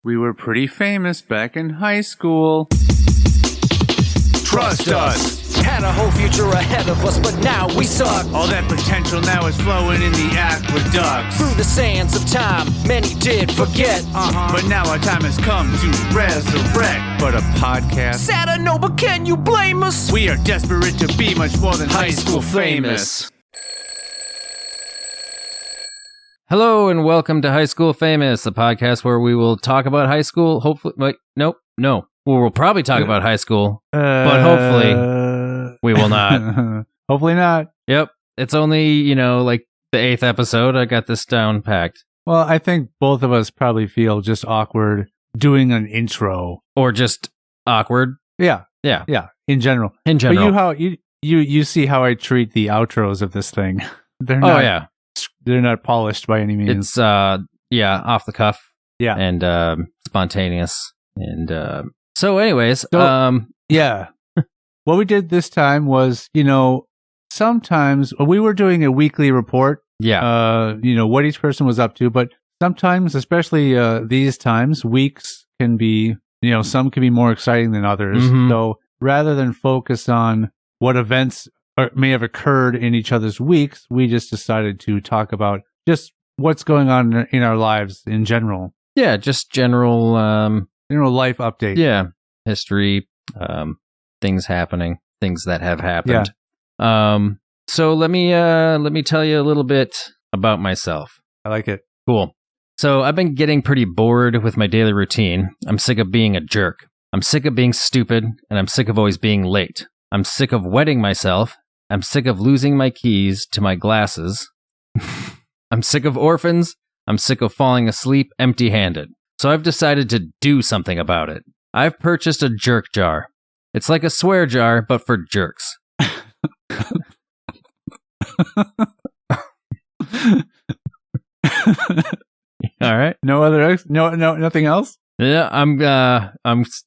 We were pretty famous back in high school. Trust us! Had a whole future ahead of us, but now we suck. All that potential now is flowing in the aqueducts. Through the sands of time, many did forget. But now our time has come to resurrect. But a podcast? Sad I know, but can you blame us? We are desperate to be much more than high school famous. Hello and welcome to High School Famous, the podcast where we will talk about high school. Hopefully, no. Well, we'll probably talk about high school, but hopefully we will not. Hopefully not. Yep. It's only, like the 8th episode. I got this down packed. Well, I think both of us probably feel just awkward doing an intro. Or just awkward. Yeah. In general. But you see how I treat the outros of this thing. They're not polished by any means. It's off the cuff. Yeah. And spontaneous. And so anyways, yeah. What we did this time was, sometimes we were doing a weekly report. Yeah. What each person was up to, but sometimes, especially these times, weeks can be, some can be more exciting than others. Mm-hmm. So rather than focus on what events may have occurred in each other's weeks, we just decided to talk about just what's going on in our lives in general. Yeah, just general life update. Yeah, history, things happening, things that have happened. Yeah. So let me tell you a little bit about myself. I like it. Cool. So I've been getting pretty bored with my daily routine. I'm sick of being a jerk. I'm sick of being stupid, and I'm sick of always being late. I'm sick of wetting myself. I'm sick of losing my keys to my glasses. I'm sick of orphans. I'm sick of falling asleep empty-handed. So I've decided to do something about it. I've purchased a jerk jar. It's like a swear jar, but for jerks. All right. Nothing else? Yeah,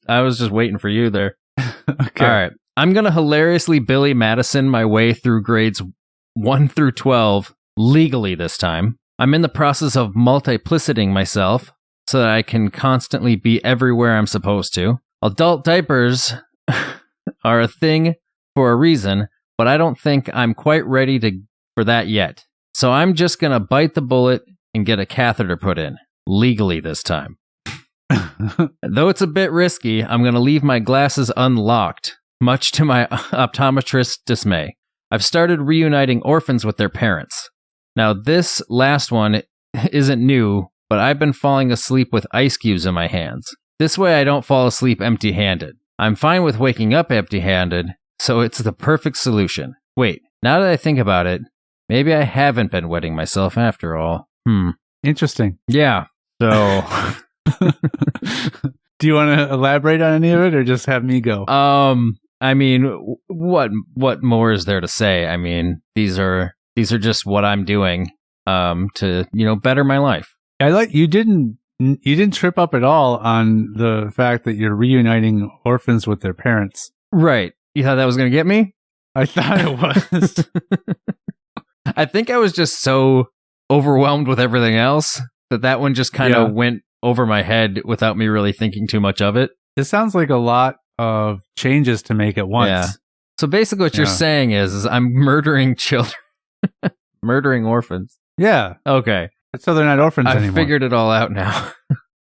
I was just waiting for you there. Okay. All right. I'm going to hilariously Billy Madison my way through grades 1 through 12 legally this time. I'm in the process of multipliciting myself so that I can constantly be everywhere I'm supposed to. Adult diapers are a thing for a reason, but I don't think I'm quite ready for that yet. So I'm just going to bite the bullet and get a catheter put in, legally this time. Though it's a bit risky, I'm going to leave my glasses unlocked, much to my optometrist's dismay. I've started reuniting orphans with their parents. Now, this last one isn't new, but I've been falling asleep with ice cubes in my hands. This way I don't fall asleep empty-handed. I'm fine with waking up empty-handed, so it's the perfect solution. Wait, now that I think about it, maybe I haven't been wetting myself after all. Interesting. Yeah, so... Do you want to elaborate on any of it, or just have me go? I mean, what more is there to say? I mean, these are just what I'm doing to better my life. I like you didn't trip up at all on the fact that you're reuniting orphans with their parents. Right. You thought that was going to get me? I thought it was. I think I was just so overwhelmed with everything else that one just kind of went over my head without me really thinking too much of it. It sounds like a lot of changes to make at once. Yeah. So basically what you're saying is I'm murdering children. Murdering orphans. Yeah. Okay. So they're not orphans anymore. I figured it all out now.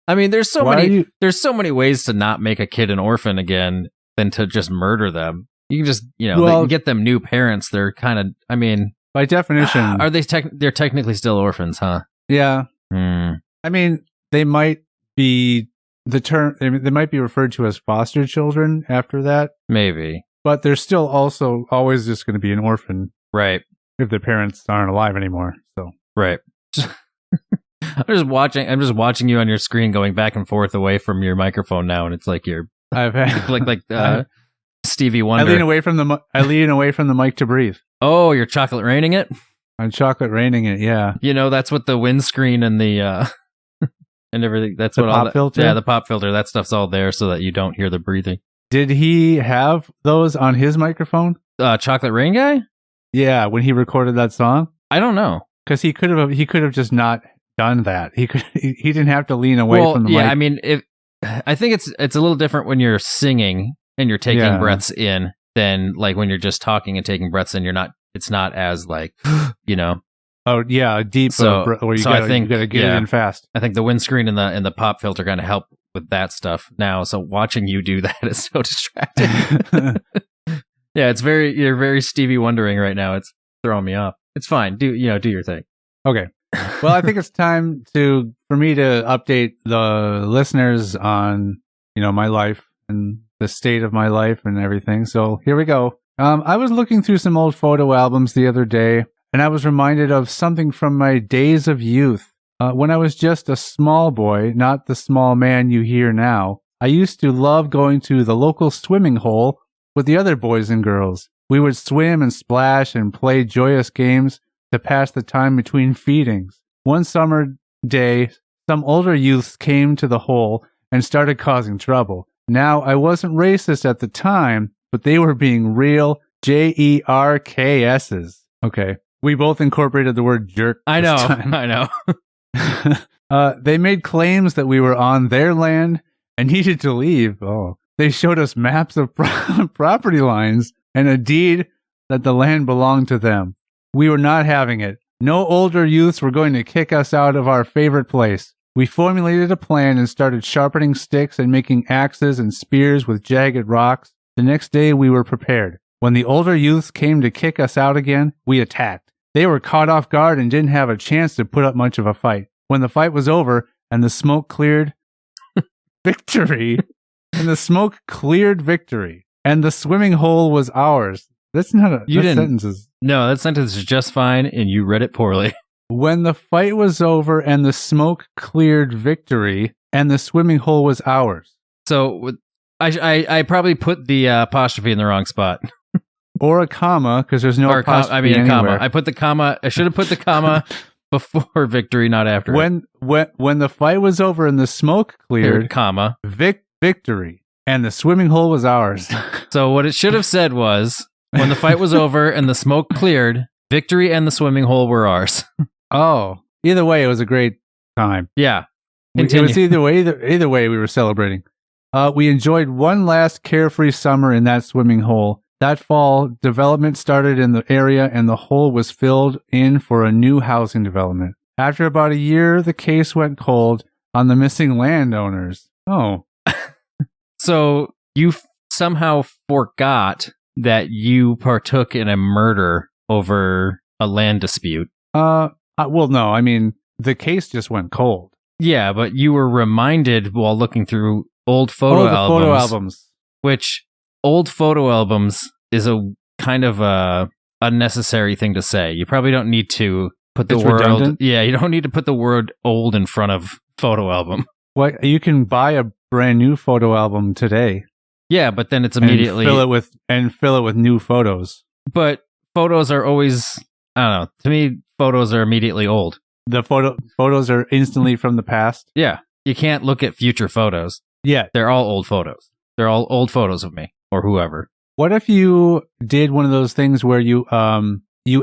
I mean, there's so many ways to not make a kid an orphan again than to just murder them. You can just, they can get them new parents. They're kind of, I mean, by definition, are they they're technically still orphans, huh? Yeah. I mean, they might be they might be referred to as foster children after that. Maybe. But they're still also always just going to be an orphan. Right. If their parents aren't alive anymore. So. Right. I'm just watching you on your screen going back and forth away from your microphone now, and it's like Stevie Wonder. I lean away from the mic to breathe. Oh, you're chocolate raining it? I'm chocolate raining it, yeah. That's what the windscreen and the and everything. That's the what pop all that, filter. Yeah, the pop filter. That stuff's all there so that you don't hear the breathing. Did he have those on his microphone? Chocolate Rain Guy? Yeah, when he recorded that song. I don't know because he could have just not done that. He didn't have to lean away from the mic. I mean, I think it's a little different when you're singing and you're taking breaths in than like when you're just talking and taking breaths in. It's not as like, you know. Oh yeah, deep. Where you gotta get it in fast. I think the windscreen and the pop filter kind of help with that stuff now. So watching you do that is so distracting. Yeah, you're very Stevie Wondering right now. It's throwing me off. It's fine. Do your thing. Okay. Well, I think it's time for me to update the listeners on, my life and the state of my life and everything. So here we go. I was looking through some old photo albums the other day, and I was reminded of something from my days of youth. When I was just a small boy, not the small man you hear now, I used to love going to the local swimming hole with the other boys and girls. We would swim and splash and play joyous games to pass the time between feedings. One summer day, some older youths came to the hole and started causing trouble. Now, I wasn't racist at the time, but they were being real jerks's. Okay. We both incorporated the word jerk. I know. They made claims that we were on their land and needed to leave. Oh, they showed us maps of property lines and a deed that the land belonged to them. We were not having it. No older youths were going to kick us out of our favorite place. We formulated a plan and started sharpening sticks and making axes and spears with jagged rocks. The next day we were prepared. When the older youths came to kick us out again, we attacked. They were caught off guard and didn't have a chance to put up much of a fight. When the fight was over and the smoke cleared, victory. And the smoke cleared victory. And the swimming hole was ours. That's not a sentence. No, that sentence is just fine, and you read it poorly. When the fight was over and the smoke cleared victory, and the swimming hole was ours. So I probably put the apostrophe in the wrong spot. Or a comma, because there's no apostrophe a comma. anywhere. I put the comma. I should have put the comma before victory, not after. When the fight was over and the smoke cleared, comma, victory, and the swimming hole was ours. So what it should have said was, when the fight was over and the smoke cleared, victory and the swimming hole were ours. Oh, either way, it was a great time. Yeah. It was either way we were celebrating. We enjoyed one last carefree summer in that swimming hole. That fall, development started in the area and the hole was filled in for a new housing development. After about a year, the case went cold on the missing landowners. Oh. So you somehow forgot that you partook in a murder over a land dispute. Well, no. I mean, the case just went cold. Yeah, but you were reminded while looking through old photo albums. Which old photo albums is a kind of a unnecessary thing to say. You probably don't need to put the word redundant? Yeah, you don't need to put the word old in front of photo album. Well, you can buy a brand new photo album today. Yeah, but then it's immediately fill it with new photos. But photos are always, I don't know. To me, photos are immediately old. The photos are instantly from the past. Yeah, you can't look at future photos. Yeah, they're all old photos. They're all old photos of me or whoever. What if you did one of those things where you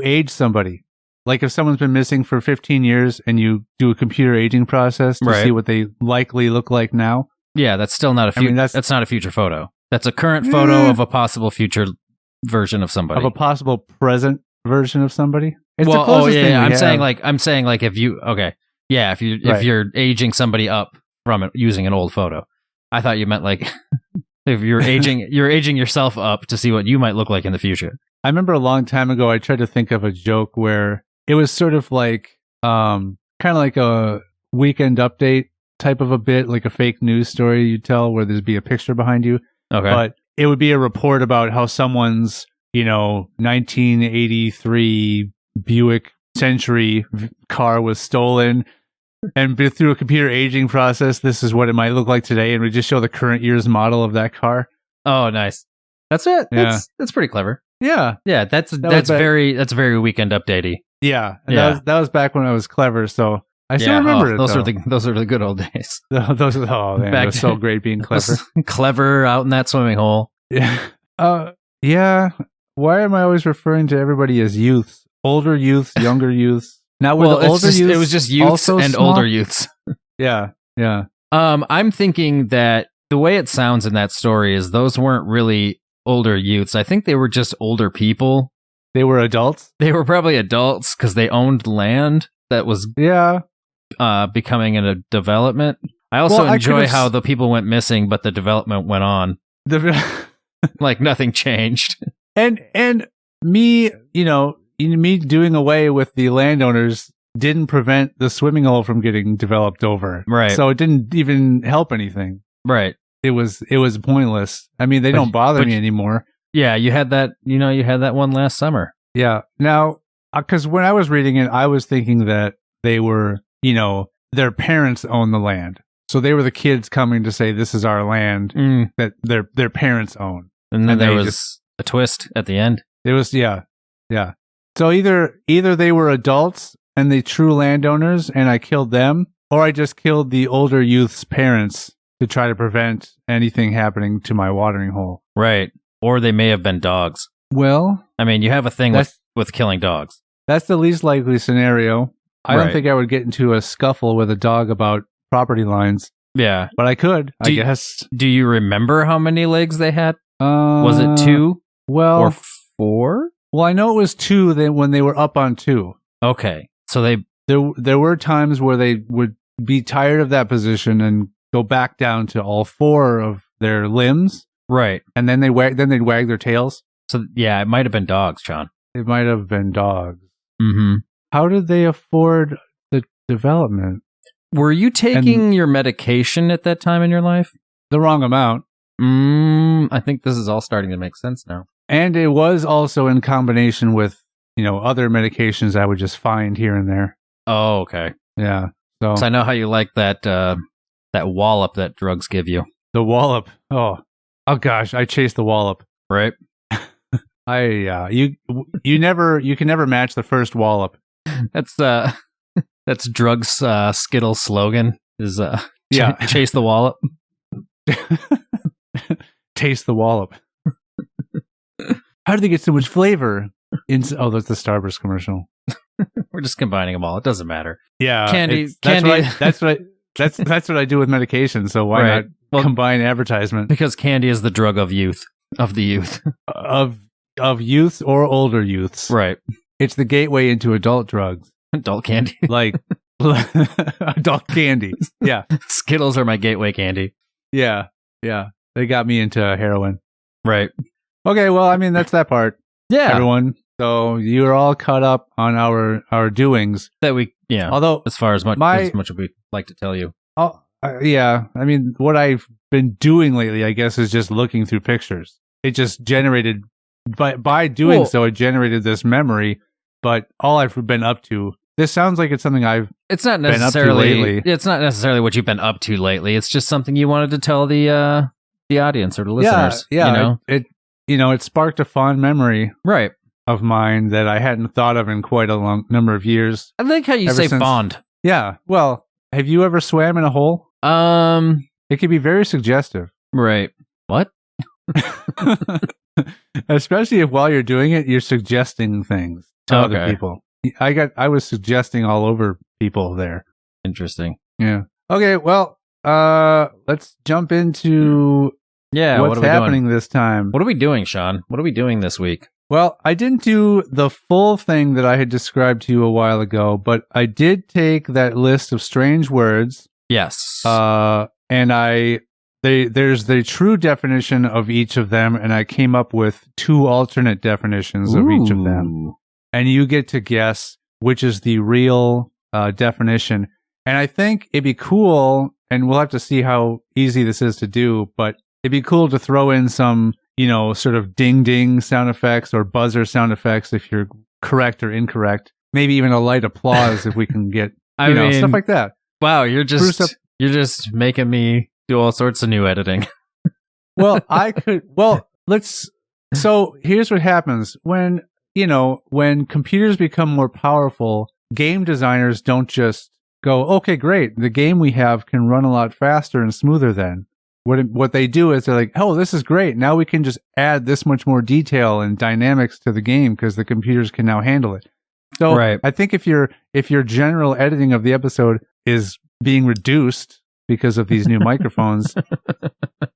age somebody? Like if someone's been missing for 15 years and you do a computer aging process to see what they likely look like now? Yeah, that's still not a that's not a future photo. That's a current photo of a possible future version of somebody. Of a possible present version of somebody? It's well, the closest thing I'm saying like if you're aging somebody up from it using an old photo. I thought you meant like if you're aging yourself up to see what you might look like in the future. I remember a long time ago I tried to think of a joke where it was sort of like kind of like a Weekend Update type of a bit, like a fake news story you tell where there'd be a picture behind you. Okay. But it would be a report about how someone's, 1983 Buick Century car was stolen. And through a computer aging process, this is what it might look like today. And we just show the current year's model of that car. Oh, nice. That's it. Yeah. That's pretty clever. Yeah. Yeah. That's very Weekend Updatey. Yeah. That was back when I was clever. So I still remember it. Those are the good old days. Man, it was so great being clever. Clever out in that swimming hole. Yeah. Yeah. Why am I always referring to everybody as youths? Older youths, younger youths. Now, were the older youths it was just youths also and small? older youths. Yeah, yeah. I'm thinking that the way it sounds in that story is those weren't really older youths. I think they were just older people. They were adults? They were probably adults because they owned land that was Yeah. becoming in a development. I also Well, I enjoy could've how the people went missing, but the development went on. Like nothing changed. And me, me doing away with the landowners didn't prevent the swimming hole from getting developed over. Right. So it didn't even help anything. Right. It was pointless. I mean, they don't bother me anymore. Yeah, you had that, you had that one last summer. Yeah. Now, because when I was reading it, I was thinking that they were, their parents owned the land. So they were the kids coming to say, this is our land that their parents own. And then there was a twist at the end. It was, yeah. So either they were adults and the true landowners and I killed them, or I just killed the older youth's parents to try to prevent anything happening to my watering hole. Right. Or they may have been dogs. Well, I mean, you have a thing with killing dogs. That's the least likely scenario. I don't think I would get into a scuffle with a dog about property lines. Yeah. But I could, I guess. Do you remember how many legs they had? Was it 2? Well, or 4? Well, I know it was 2 when they were up on 2. Okay. So there were times where they would be tired of that position and go back down to all 4 of their limbs. Right. And then they'd wag their tails. So yeah, it might have been dogs, John. It might have been dogs. Mm-hmm. How did they afford the development? Were you taking your medication at that time in your life? The wrong amount. I think this is all starting to make sense now. And it was also in combination with, other medications I would just find here and there. Oh, okay. Yeah. So I know how you like that wallop that drugs give you. The wallop. Oh gosh, I chased the wallop. Right. You can never match the first wallop. That's drugs Skittles slogan is chase the wallop. Taste the wallop. How did they get so much flavor? That's the Starburst commercial. We're just combining them all. It doesn't matter. Yeah, candy. That's what I do with medication. So why not combine advertisement? Because candy is the drug of youth, of the youth, of youth or older youths. Right. It's the gateway into adult drugs. Adult candy, like adult candy. Yeah, Skittles are my gateway candy. Yeah. They got me into heroin. Right. Okay. Well, I mean that's that part. Yeah, everyone. So you're all caught up on our doings. Although as far as much as we like to tell you. Oh, yeah. I mean, what I've been doing lately, I guess, is just looking through pictures. It just generated by doing so. It generated this memory. But all I've been up to. This sounds like it's something It's not necessarily. It's not necessarily what you've been up to lately. It's just something you wanted to tell the audience or the listeners. Yeah. It sparked a fond memory, right, of mine that I hadn't thought of in quite a long number of years. I like how you say fond. Yeah. Well, have you ever swam in a hole? It can be very suggestive. Right. What? Especially if while you're doing it, you're suggesting things to other people. I was suggesting all over people there. Interesting. Yeah. Okay. Well, let's jump into what's happening this time. What are we doing, Sean? What are we doing this week? Well, I didn't do the full thing that I had described to you a while ago, but I did take that list of strange words. Yes. And there's the true definition of each of them, and I came up with 2 alternate definitions of each of them. And you get to guess which is the real definition. And I think it'd be cool, and we'll have to see how easy this is to do, but it'd be cool to throw in some, sort of ding-ding sound effects or buzzer sound effects if you're correct or incorrect. Maybe even a light applause if we can get, stuff like that. Wow, you're just making me do all sorts of new editing. So here's what happens when computers become more powerful, game designers don't just go, okay, great, the game we have can run a lot faster and smoother then. What they do is they're like, oh, this is great. Now we can just add this much more detail and dynamics to the game because the computers can now handle it. So Right. I think if your general editing of the episode is being reduced because of these new microphones,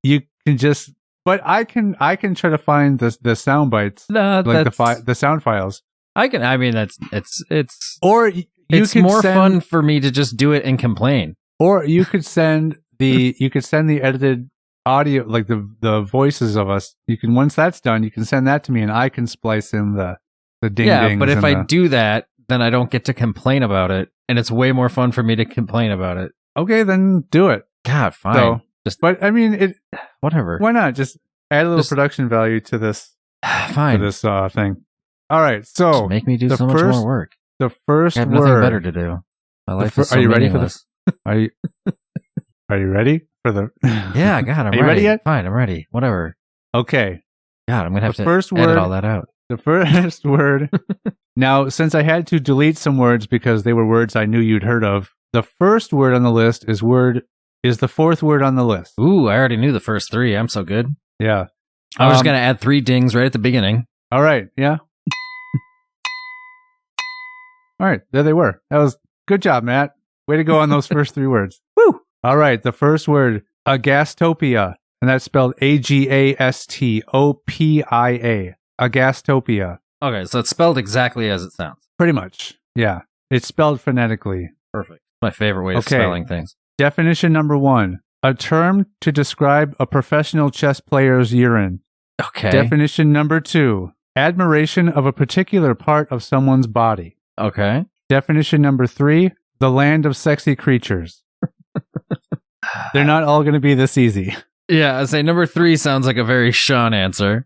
you can just. But I can try to find the sound bites, No, like the sound files. I can. I mean, it's Or you it's could more send, fun for me to just do it and complain. Or you could send the edited audio, like the voices of us. You can, once that's done, you can send that to me, and I can splice in the ding dings. But if I the, do that, then I don't get to complain about it, and it's way more fun for me to complain about it. okay, then do it. God, fine. So, Just but I mean, it. whatever. Why not just add a little Just- production value to this Fine. to this thing? All right, so Just make me do the so much first more work. the first I have nothing word. better to do. My life fir- is so are you ready for meaningless. Are you ready for the? Yeah, God, I'm Are you ready yet? Fine, I'm ready. Whatever. Okay. God, I'm gonna have The to first edit word- all that out. The first word. Now, since I had to delete some words because they were words I knew you'd heard of, the first word on the list is the fourth word on the list. Ooh, I already knew the first three. I'm so good. Yeah. I was just gonna add 3 dings right at the beginning. All right. Yeah. All right. There they were. That was good job, Matt. Way to go on those first 3 words. Woo. All right. The first word, agastopia, and that's spelled Agastopia. Agastopia. Okay, so it's spelled exactly as it sounds. Pretty much. Yeah. It's spelled phonetically. Perfect. My favorite way of Okay. spelling things. Definition number 1. A term to describe a professional chess player's urine. Okay. Definition number 2. Admiration of a particular part of someone's body. Okay. Definition number 3. The land of sexy creatures. They're not all going to be this easy. Yeah, I'd say number 3 sounds like a very Sean answer.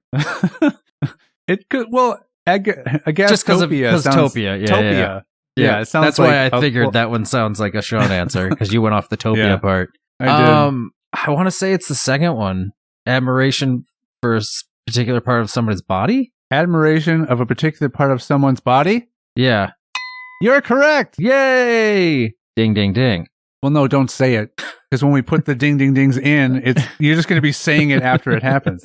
It could, well, agastopia. Just because Topia. Yeah, Topia. Yeah, it sounds that's like why I figured that one sounds like a Sean answer, because you went off the Topia Yeah. part. I did. I want to say it's the second one. Admiration for a particular part of somebody's body? Admiration of a particular part of someone's body? Yeah. You're correct. Yay! Ding, ding, ding. Well, no, don't say it. Because when we put the ding, ding, dings in, you're just going to be saying it after it happens.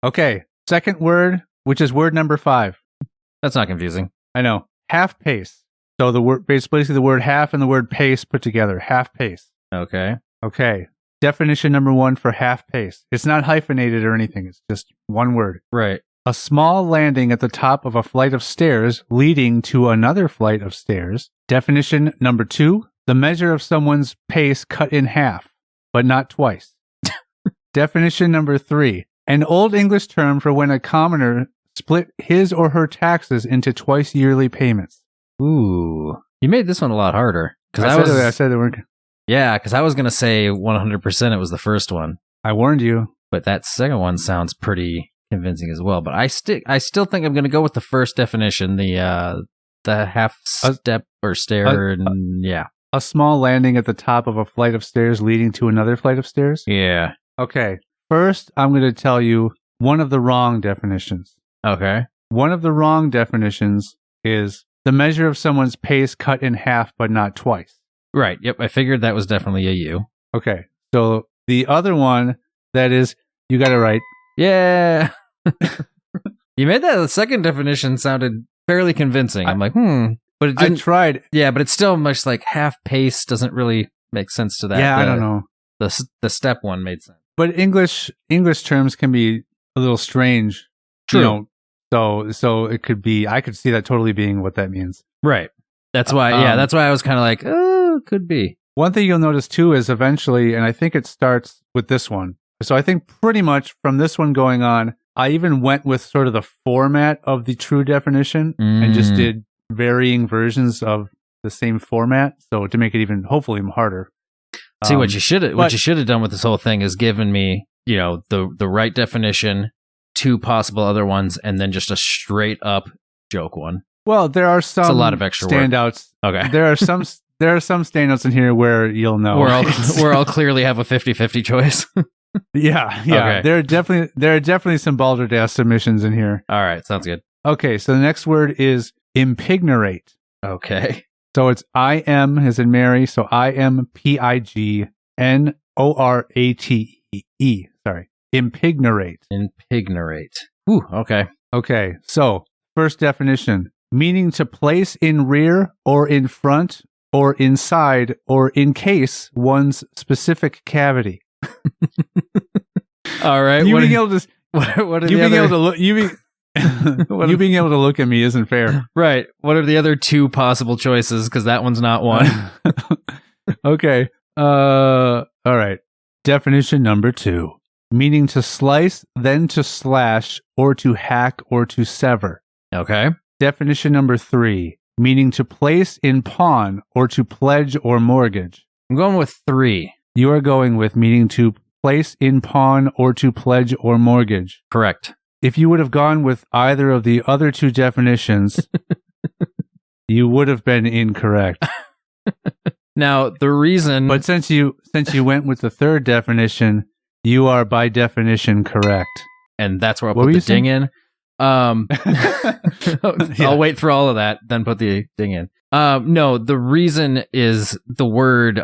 Okay. Second word, which is word number 5. That's not confusing. I know. Half pace. So the word, basically the word half and the word pace put together. Half pace. Okay. Okay. Definition number 1 for half pace. It's not hyphenated or anything. It's just one word. Right. A small landing at the top of a flight of stairs leading to another flight of stairs. Definition number 2. The measure of someone's pace cut in half, but not twice. Definition number 3. An Old English term for when a commoner split his or her taxes into twice yearly payments. Ooh. You made this one a lot harder. I said they weren't. Yeah, because I was going to say 100% it was the first one. I warned you. But that second one sounds pretty convincing as well. But I still think I'm going to go with the first definition, the half step or stair, yeah. A small landing at the top of a flight of stairs leading to another flight of stairs? Yeah. Okay. First, I'm going to tell you one of the wrong definitions. Okay. One of the wrong definitions is the measure of someone's pace cut in half, but not twice. Right. Yep. I figured that was definitely a you. Okay. So the other one, that is, you got it right. Yeah. You made that. The second definition sounded fairly convincing. I'm like, But it didn't. I tried. Yeah, but it's still much like half pace doesn't really make sense to that. Yeah, I don't know. The step one made sense. But English terms can be a little strange. True. You know, so it could be, I could see that totally being what that means. Right. That's why, that's why I was kind of like, oh, could be. One thing you'll notice too is eventually, and I think it starts with this one. So I think pretty much from this one going on, I even went with sort of the format of the true definition and just did varying versions of the same format. So to make it even hopefully harder. See, what you should have done with this whole thing is given me, the right definition, 2 possible other ones, and then just a straight up joke one. Well, there are some a lot of extra standouts. Work. Okay. There are some standouts in here where you'll know. We're all clearly have a 50-50 choice. Yeah. Okay. There are definitely some balderdash submissions in here. All right, sounds good. Okay, so the next word is impignorate. Okay. So it's IM as in Mary, so IMPIGNORATE. Sorry. Impignorate. Impignorate. Ooh, okay. Okay, so first definition. meaning to place in rear or in front or inside or encase one's specific cavity. All right. You What being are, able to what are you the being other? able to look you being able to look at me isn't fair. Right. What are the other two possible choices? Because that one's not one. Okay. All right. Definition number 2. Meaning to slice, then to slash, or to hack, or to sever. Okay. Definition number 3. Meaning to place in pawn, or to pledge or mortgage. I'm going with 3. You are going with meaning to place in pawn, or to pledge or mortgage. Correct. If you would have gone with either of the other 2 definitions, you would have been incorrect. Now, the reason... But since you went with the 3rd definition, you are by definition correct. and that's where I'll What put were the you saying? ding in. I'll wait for all of that, then put the ding in. No, the reason is the word...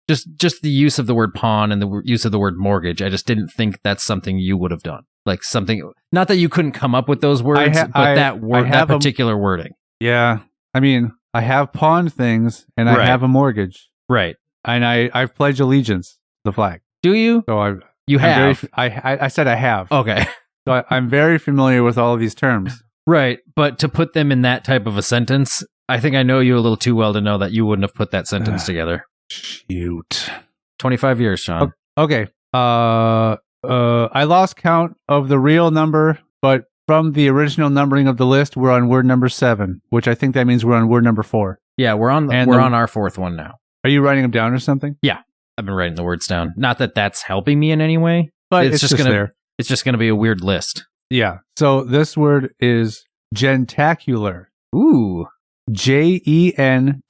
Just the use of the word pawn and the use of the word mortgage. I just didn't think that's something you would have done. Like something, not that you couldn't come up with those words, but that word, that particular wording. Yeah. I mean, I have pawned things and I Right. have a mortgage. Right. And I've pledged allegiance to the flag. Do you? So You have. I said I have. Okay. So I'm very familiar with all of these terms. Right. But to put them in that type of a sentence, I think I know you a little too well to know that you wouldn't have put that sentence together. Shoot. 25 years, Sean. Okay. I lost count of the real number, but from the original numbering of the list, we're on word number 7, which I think that means we're on word number 4. Yeah, we're on our 4th one now. Are you writing them down or something? I've been writing the words down. Not that that's helping me in any way, But it's just gonna there. it's just gonna be a weird list. Yeah. So this word is gentacular. Ooh. Gentacular.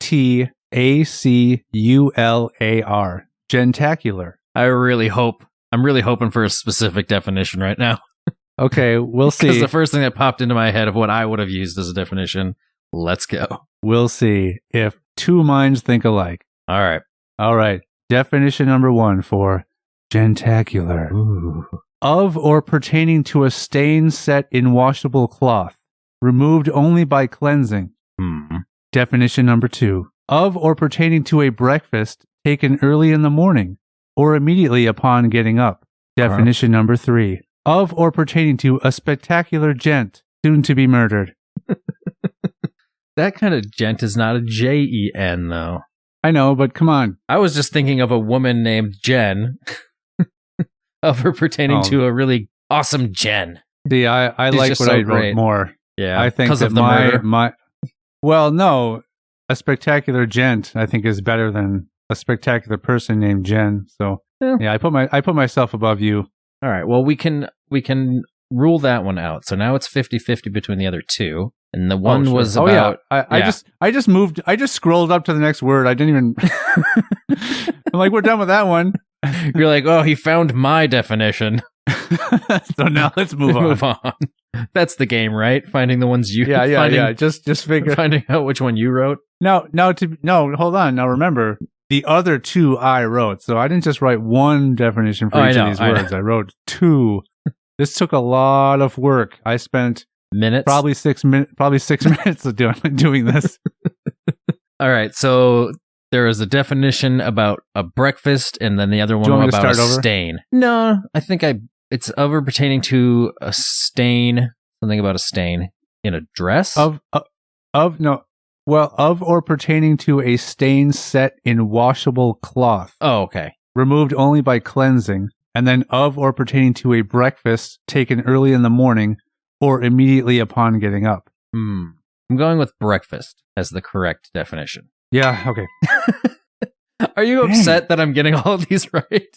Gentacular. I'm really hoping for a specific definition right now. Okay, we'll Because see. the first thing that popped into my head of what I would have used as a definition. Let's go. We'll see if 2 minds think alike. All right. All right. Definition number 1 for gentacular. Ooh. Of or pertaining to a stain set in washable cloth, removed only by cleansing. Definition number 2. Of or pertaining to a breakfast taken early in the morning or immediately upon getting up. Definition number 3. Of or pertaining to a spectacular gent soon to be murdered. That kind of gent is not a Jen, though. I know, but come on. I was just thinking of a woman named Jen. Of her pertaining to a really awesome Jen. See, I She's like just what so I wrote great. more. Yeah. I think because that of the murder. well, no, a spectacular gent I think is better than a spectacular person named Jen. So yeah, I put myself above you. All right. Well, we can rule that one out. So now it's 50-50 between the other 2. And the one was about... I just scrolled up to the next word. I didn't even... I'm like, we're done with that one. You're like, oh, he found my definition. So now let's move on. That's the game, right? Finding the ones you... Yeah. Just figure... Finding out which one you wrote. No, hold on. Now remember, the other 2 I wrote. So I didn't just write one definition for each of these words. I wrote 2. This took a lot of work. I spent... Minutes? Probably 6 minutes of doing this. All right, so there is a definition about a breakfast, and then the other one about a stain. No, I think it's of or pertaining to a stain. Something about a stain in a dress. Of or pertaining to a stain set in washable cloth. Oh, okay. Removed only by cleansing, and then of or pertaining to a breakfast taken early in the morning or immediately upon getting up. I'm going with breakfast as the correct definition. Yeah, okay. Are you upset that I'm getting all of these right?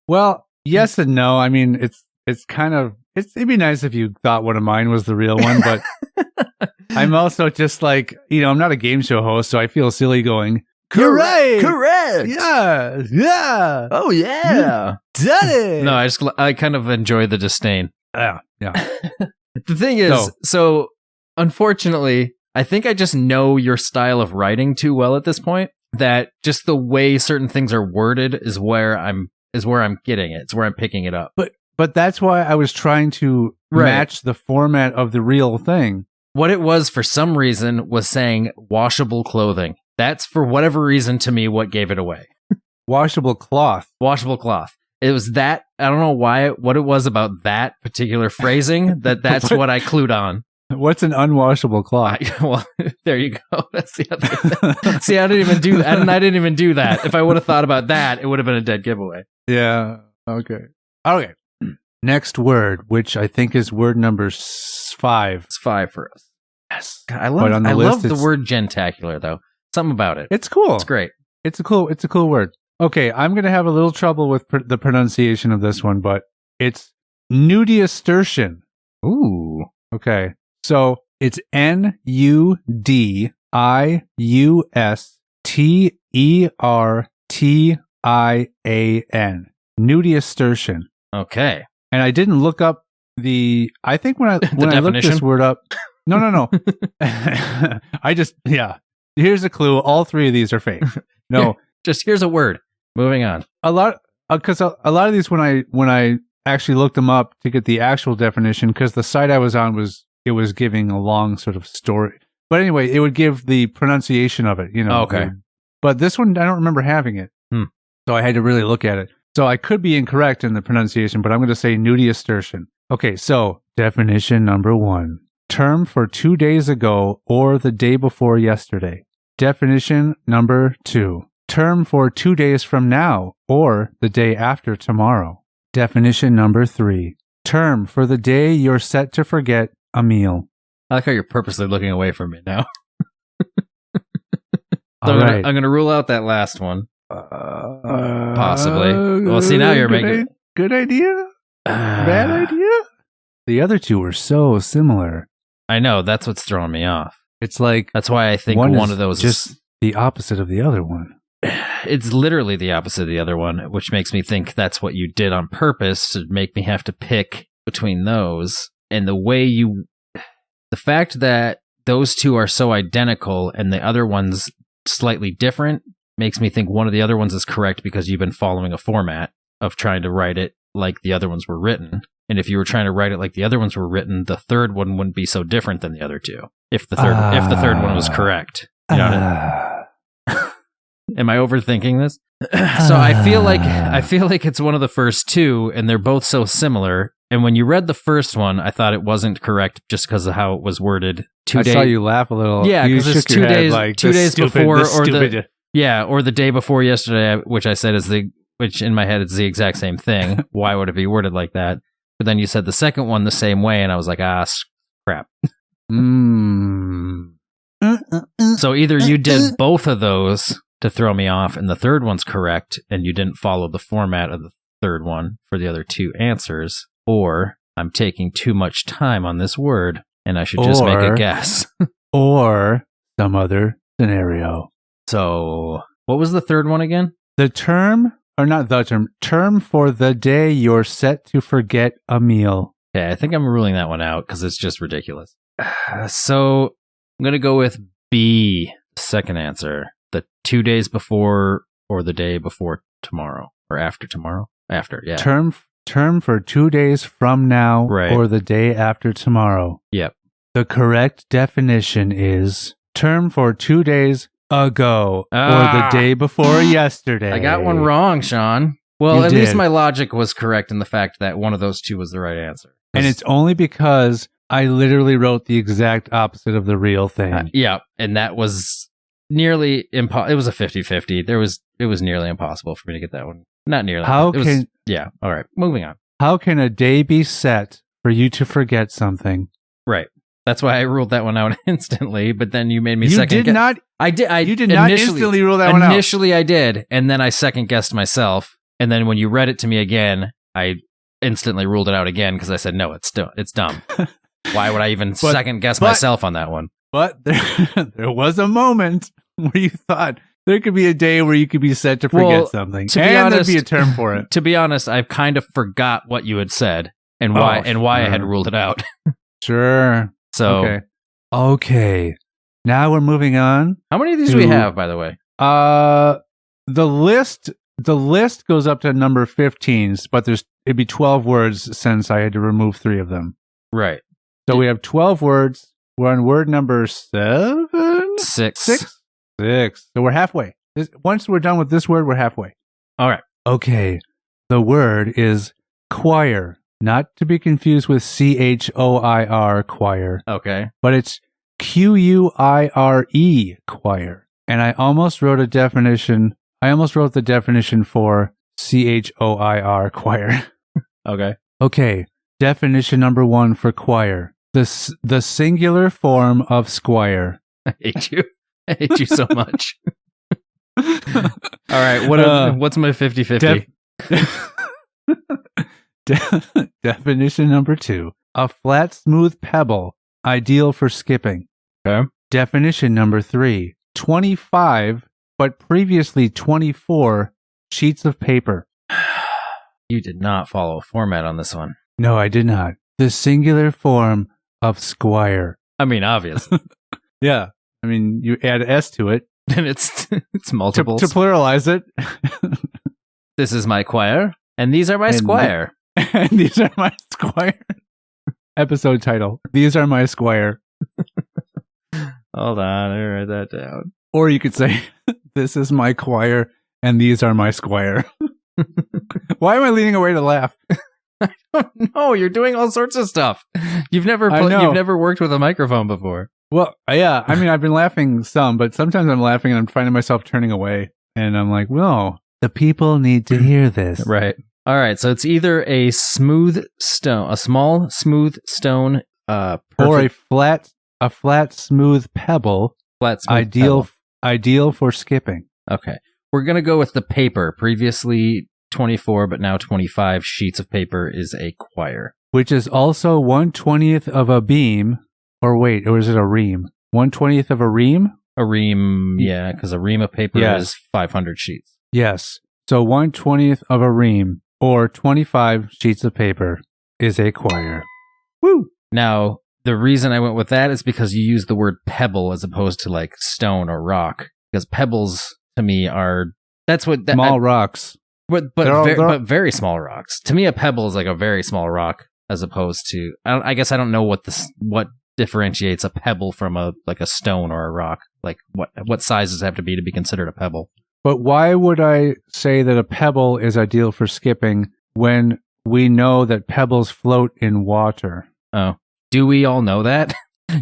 Well, yes and no. I mean, it'd be nice if you thought one of mine was the real one, but I'm also just like, I'm not a game show host, so I feel silly going, you're right. Correct. Yeah. Oh, yeah. Done it. No, I kind of enjoy the disdain. Yeah. The thing is, so unfortunately, I think I just know your style of writing too well at this point, that just the way certain things are worded is where I'm getting it. It's where I'm picking it up. But that's why I was trying to match the format of the real thing. what it was for some reason was saying washable clothing. That's for whatever reason to me what gave it away. Washable cloth. Washable cloth. It was that. I don't know what it was about that particular phrasing that's what I clued on. What's an unwashable cloth? Well, there you go. That's the other thing. See, I didn't even do that. And I didn't even do that. If I would have thought about that, it would have been a dead giveaway. Yeah. Okay. Okay. Next word, which I think is word number 5. It's 5 for us. Yes. God, I on the love list, the word gentacular, though. Something about it. It's cool. It's great. It's a cool word. Okay, I'm going to have a little trouble with the pronunciation of this one, but it's nudiastertion. Ooh. Okay. So it's Nudiustertion. Nudiastertion. Okay. And I didn't look up I think when I looked this word up. No. Here's a clue. All 3 of these are fake. No. Just here's a word. Moving on. Because a lot of these when I actually looked them up to get the actual definition, because the site I was on was giving a long sort of story. But anyway, it would give the pronunciation of it, Okay. But this one, I don't remember having it. So I had to really look at it. So I could be incorrect in the pronunciation, but I'm going to say nudiastertion. Okay, so definition number 1. Term for 2 days ago or the day before yesterday. Definition number 2. Term for 2 days from now or the day after tomorrow. Definition number 3. Term for the day you're set to forget a meal. I like how you're purposely looking away from me now. All right. I'm going to rule out that last one. Possibly. Well, see, now you're making... Good idea? Bad idea? The other 2 were so similar. I know. That's what's throwing me off. It's like... That's why I think one of those just the opposite of the other one. It's literally the opposite of the other one, which makes me think that's what you did on purpose to make me have to pick between those. And the fact that those 2 are so identical and the other one's slightly different makes me think one of the other ones is correct because you've been following a format of trying to write it like the other ones were written. And if you were trying to write it like the other ones were written, the third one wouldn't be so different than the other 2. If the third one was correct. You know what I mean? Am I overthinking this? So I feel like it's one of the first 2, and they're both so similar. And when you read the first one, I thought it wasn't correct just because of how it was worded. I saw you laugh a little. Yeah, because it's 2 days. Like, 2 days before, or the day before yesterday, which I said which in my head is the exact same thing. Why would it be worded like that? But then you said the second one the same way, and I was like, crap. So either you did both of those to throw me off, and the third one's correct, and you didn't follow the format of the third one for the other 2 answers, or I'm taking too much time on this word, and I should just make a guess. Or some other scenario. So, what was the third one again? Term for the day you're set to forget a meal. Okay, I think I'm ruling that one out because it's just ridiculous. So, I'm going to go with B, second answer. The 2 days before or the day before tomorrow or after tomorrow. After, yeah. Term for 2 days from now or the day after tomorrow. Yep. The correct definition is term for 2 days ago or the day before yesterday. I got one wrong, Sean. Well, at least my logic was correct in the fact that one of those 2 was the right answer. And it's only because I literally wrote the exact opposite of the real thing. Yeah, and that was nearly impossible. It was a 50-50. It was nearly impossible for me to get that one. Not nearly. Yeah, all right. Moving on. How can a day be set for you to forget something? Right. That's why I ruled that one out instantly, but then you made me You second did not. I did. You did not instantly rule that one out. Initially, I did, and then I second guessed myself. And then when you read it to me again, I instantly ruled it out again because I said, no, it's dumb. Why would I even second guess myself on that one? But there was a moment where you thought there could be a day where you could be set to forget something, there'd be a term for it. To be honest, I kind of forgot what you had said and why I had ruled it out. Sure. So okay. Now we're moving on. How many of these do we have, by the way? The list goes up to number 15, but it'd be 12 words since I had to remove 3 of them. Right. So we have 12 words We're on word number 7? Six. Six. So we're halfway. Once we're done with this word, we're halfway. All right. Okay. The word is quire. Not to be confused with CHOIR, choir. Okay. But it's QUIRE, choir. And I almost wrote the definition for CHOIR, choir. Okay. Okay. Definition number 1 for choir. The singular form of squire. I hate you. I hate you so much. All right. What's my 50-50? Definition number 2. A flat, smooth pebble, ideal for skipping. Okay. Definition number 3. 25, but previously 24 sheets of paper. You did not follow a format on this one. No, I did not. The singular form of squire. I mean, obvious. Yeah. I mean, you add S to it. And it's multiples. To pluralize it. This is my choir, and these are my squire. And these are my squire. Episode title. These are my squire. Hold on, I write that down. Or you could say, this is my choir, and these are my squire. Why am I leaning away to laugh? No, you're doing all sorts of stuff. You've never worked with a microphone before. Well, yeah. I mean, I've been laughing some, but sometimes I'm laughing and I'm finding myself turning away. And I'm like, well, the people need to hear this. Right. All right. So it's either a smooth stone, a small, smooth stone, or a flat, smooth pebble. Ideal for skipping. Okay. We're going to go with the paper. Previously 24, but now 25 sheets of paper is a quire. Which is also 1/20th of a beam. Or wait, or is it a ream? 1/20th of a ream? A ream, yeah, because a ream of paper is 500 sheets. Yes. So 1/20th of a ream, or 25 sheets of paper, is a quire. Woo! Now, the reason I went with that is because you use the word pebble as opposed to like stone or rock. Because pebbles to me are small rocks. But very small rocks. To me, a pebble is like a very small rock, as opposed to I guess I don't know what differentiates a pebble from a stone or a rock. Like what sizes have to be considered a pebble. But why would I say that a pebble is ideal for skipping when we know that pebbles float in water? Oh, do we all know that?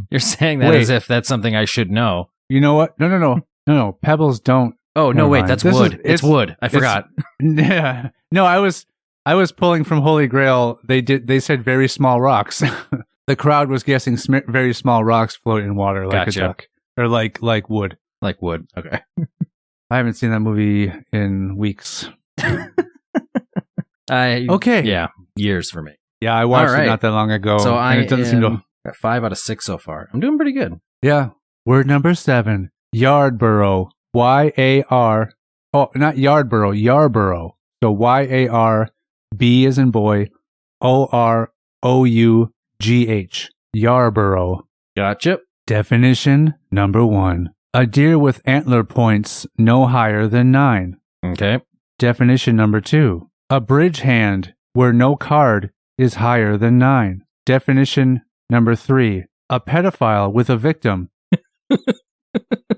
You're saying that as if that's something I should know. You know what? No. Pebbles don't. Oh no, wait, that's wood. It's wood. I forgot. Yeah. No, I was pulling from Holy Grail. They said very small rocks. The crowd was guessing very small rocks float in water like a duck. Or like wood. Like wood. Okay. I haven't seen that movie in weeks. Okay. Yeah, years for me. Yeah, I watched it not that long ago. So it doesn't seem to... 5 out of 6 so far. I'm doing pretty good. Yeah. Word number 7. Yardborough. Y-A-R. Oh, not Yardborough. Yarborough. So Y-A-R. B as in boy. O-R-O-U-G-H. Yarborough. Gotcha. Definition number 1. A deer with antler points no higher than 9. Okay. Definition number 2. A bridge hand where no card is higher than 9. Definition number 3. A pedophile with a victim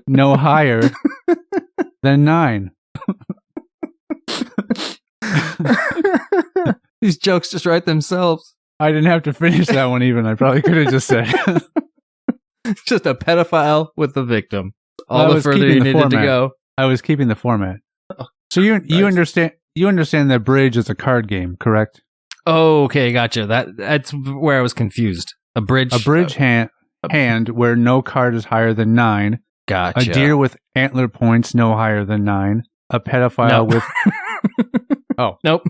no higher than 9. These jokes just write themselves. I didn't have to finish that one even. I probably could have just said. Just a pedophile with the victim. All the further you needed to go. I was keeping the format. So you understand that bridge is a card game, correct? Oh, okay, gotcha. That's where I was confused. A bridge hand where no card is higher than 9. Gotcha. A deer with antler points no higher than 9. A pedophile with... Oh. Nope.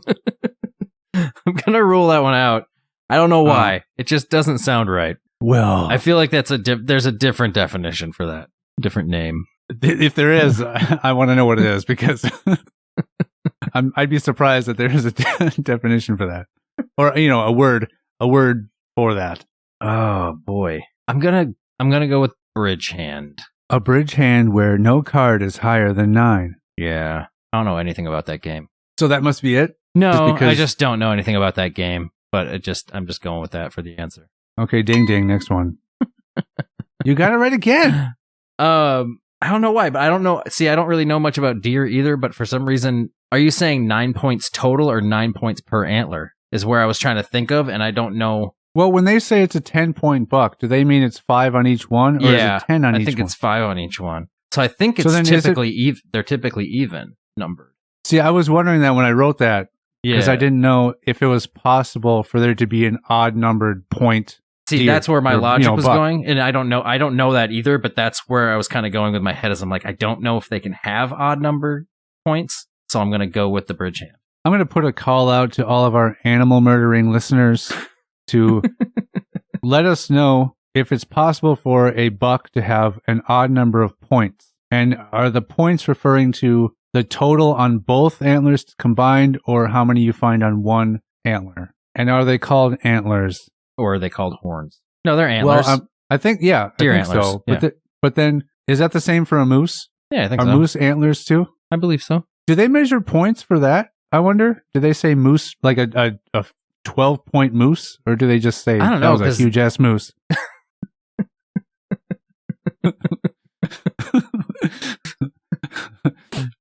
I'm going to rule that one out. I don't know why. It just doesn't sound right. Well... I feel like there's a different definition for that. Different name. If there is, I want to know what it is, because I'd be surprised that there is a definition for that. Or, a word for that. Oh, boy. I'm going to go with bridge hand. A bridge hand where no card is higher than 9. Yeah. I don't know anything about that game. So that must be it? No, I just don't know anything about that game, but I'm just going with that for the answer. Okay, ding ding, next one. You got it right again. I don't know why, but I don't know. See, I don't really know much about deer either, but for some reason, are you saying 9 points total or 9 points per antler is where I was trying to think of, and I don't know. Well, when they say it's a 10-point buck, do they mean it's 5 on each one, or is it 10 on each one? I think it's 5 on each one. So I think it's they're typically even numbered. See, I was wondering that when I wrote that, because I didn't know if it was possible for there to be an odd numbered point. See, that's where my logic was going, and I don't know that either, but that's where I was kind of going with my head as I'm like, I don't know if they can have odd numbered points, so I'm going to go with the bridge hand. I'm going to put a call out to all of our animal murdering listeners to let us know if it's possible for a buck to have an odd number of points. And are the points referring to the total on both antlers combined, or how many you find on one antler? And are they called antlers? Or are they called horns? No, they're antlers. Well, I think, deer antlers. So. Yeah. But then, is that the same for a moose? Yeah, I think so. Are moose antlers too? I believe so. Do they measure points for that? I wonder. Do they say moose, like a 12-point moose? Or do they just say, I don't know, that was a huge-ass moose?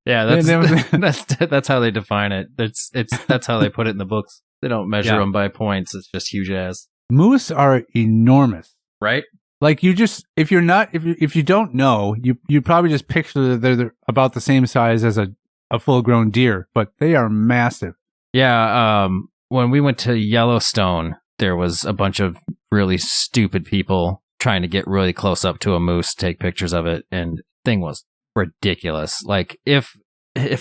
Yeah, that's how they define it. That's how they put it in the books. They don't measure them by points. It's just huge ass. Moose are enormous, right? Like if you don't know, you probably just picture that they're about the same size as a full-grown deer, but they are massive. Yeah. When we went to Yellowstone, there was a bunch of really stupid people trying to get really close up to a moose, take pictures of it, and thing was ridiculous. Like if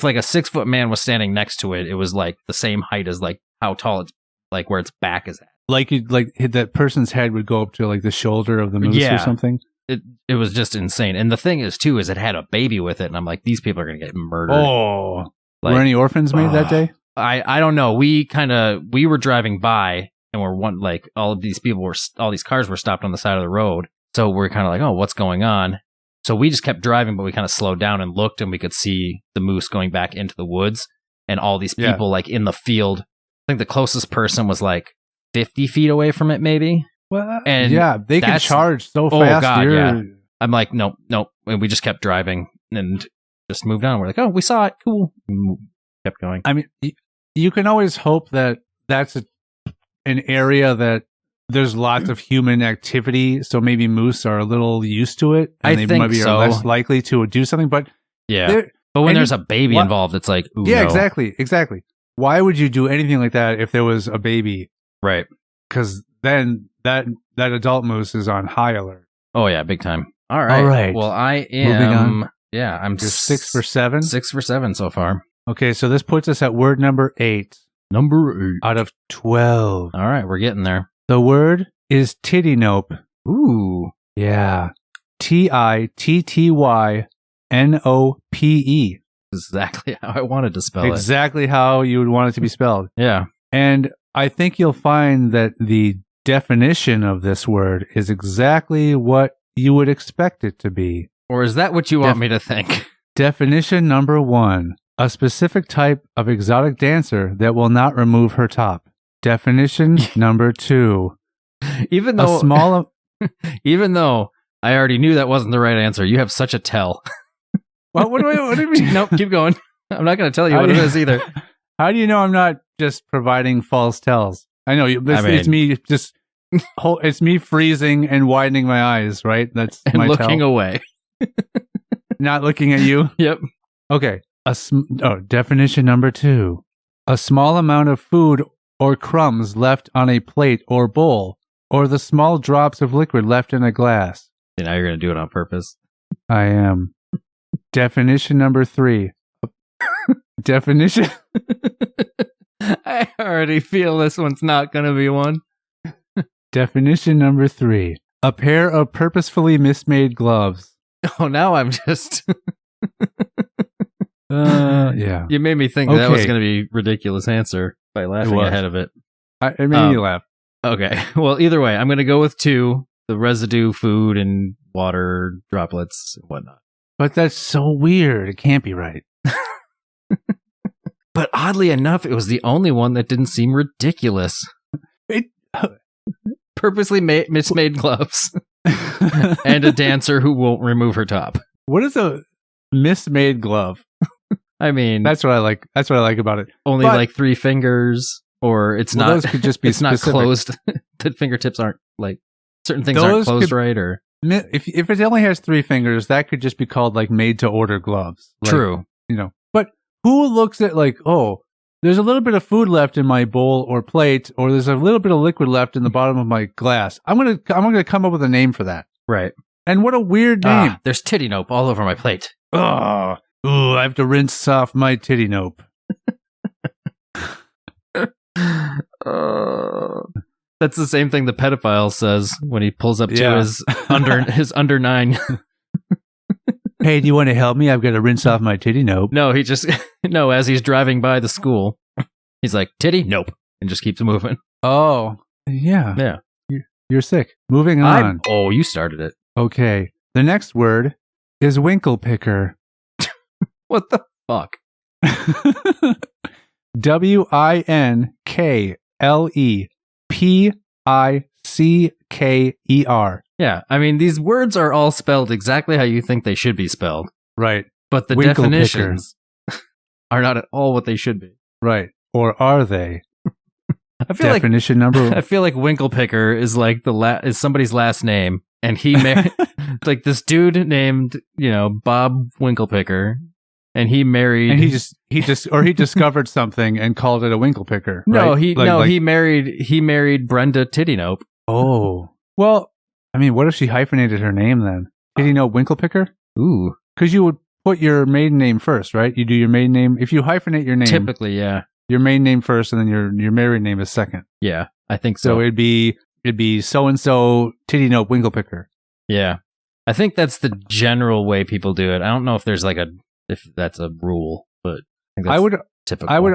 like a 6-foot man was standing next to it, it was like the same height as like how tall it's like where its back is at. Like that person's head would go up to like the shoulder of the moose or something. It was just insane. And the thing is too, is it had a baby with it, and I'm like, these people are gonna get murdered. Oh, were any orphans made that day? I don't know. We were driving by, and all these cars were stopped on the side of the road. So we're kind of like, oh, what's going on? So we just kept driving, but we kind of slowed down and looked, and we could see the moose going back into the woods, and all these people like in the field. I think the closest person was like 50 feet away from it, maybe. Well, and they can charge so fast. Oh God, yeah. I'm like, nope. And we just kept driving and just moved on. We're like, oh, we saw it, cool. And kept going. I mean, you can always hope that that's an area that there's lots of human activity, so maybe moose are a little used to it, and they maybe are less likely to do something. But but when there's a baby involved, it's like, ooh, no. exactly. Why would you do anything like that if there was a baby? Right. Because then that adult moose is on high alert. Oh yeah, big time. All right. Well, I am. Moving on. Yeah, I'm 6 for 7. 6 for 7 so far. Okay, so this puts us at word number 8. Number 8 out of 12. All right, we're getting there. The word is tittynope. Ooh. Yeah. TITTYNOPE. Exactly how I wanted to spell it. Exactly how you would want it to be spelled. Yeah. And I think you'll find that the definition of this word is exactly what you would expect it to be. Or is that what you want me to think? Definition number 1. A specific type of exotic dancer that will not remove her top. Definition number 2. Even though I already knew that wasn't the right answer, you have such a tell. What do you mean? Nope, keep going. I'm not going to tell you what it is either. How do you know I'm not just providing false tells? I know it's me just. It's me freezing and widening my eyes, right? That's and my looking tell. Away. Not looking at you. Yep. Okay. Definition number 2. A small amount of food or crumbs left on a plate or bowl, or the small drops of liquid left in a glass. Now you're going to do it on purpose. I am. Definition number 3. Definition. I already feel this one's not going to be one. Definition number 3. A pair of purposefully mismade gloves. Oh, now I'm just... Yeah. You made me think that was going to be a ridiculous answer by laughing ahead of it. It made me laugh. Okay. Well, either way, I'm going to go with 2. The residue, food, and water droplets and whatnot. But that's so weird. It can't be right. But oddly enough, it was the only one that didn't seem ridiculous. Purposely mismade gloves. and a dancer who won't remove her top. What is a mismade glove? I mean, That's what I like. That's what I like about it. only but- like 3 fingers, or it's Well, not. those could just be it's not specific. closed. The fingertips aren't like certain things Those aren't closed could- right, or If it only has 3 fingers, that could just be called like made to order gloves. Like, true. You know, but who looks at like, oh, there's a little bit of food left in my bowl or plate, or there's a little bit of liquid left in the bottom of my glass. I'm gonna come up with a name for that. Right. And what a weird name. There's titty nope all over my plate. Oh, ooh, I have to rinse off my titty nope. That's the same thing the pedophile says when he pulls up to Yeah. his under 9. Hey, do you want to help me? I've got to rinse off my titty nope. No, he just as he's driving by the school, he's like, titty nope, and just keeps moving. Oh, yeah. Yeah. You're sick. Moving on. You started it. Okay. The next word is winkle picker. What the fuck? WINKLEPICKER. Yeah, I mean, these words are all spelled exactly how you think they should be spelled, Right. but the Winkle definitions are not at all what they should be. Right. Or are they? I feel like Definition number I feel like Winklepicker is like is somebody's last name, and he married like this dude named Bob Winklepicker, and he married. and he discovered something and called it a winkle picker. No, right? he married Brenda Tittynope. Oh. Well, I mean, what if she hyphenated her name then? Did you know winkle picker? Ooh, Because you would put your maiden name first, right? You do your maiden name. If you hyphenate your name, typically, yeah, your maiden name first, and then your married name is second. yeah, I think So so. it'd be so and so titty nope winkle picker. Yeah, I think that's the general way people do it. I don't know if there's if that's a rule, but I think that's typical. I would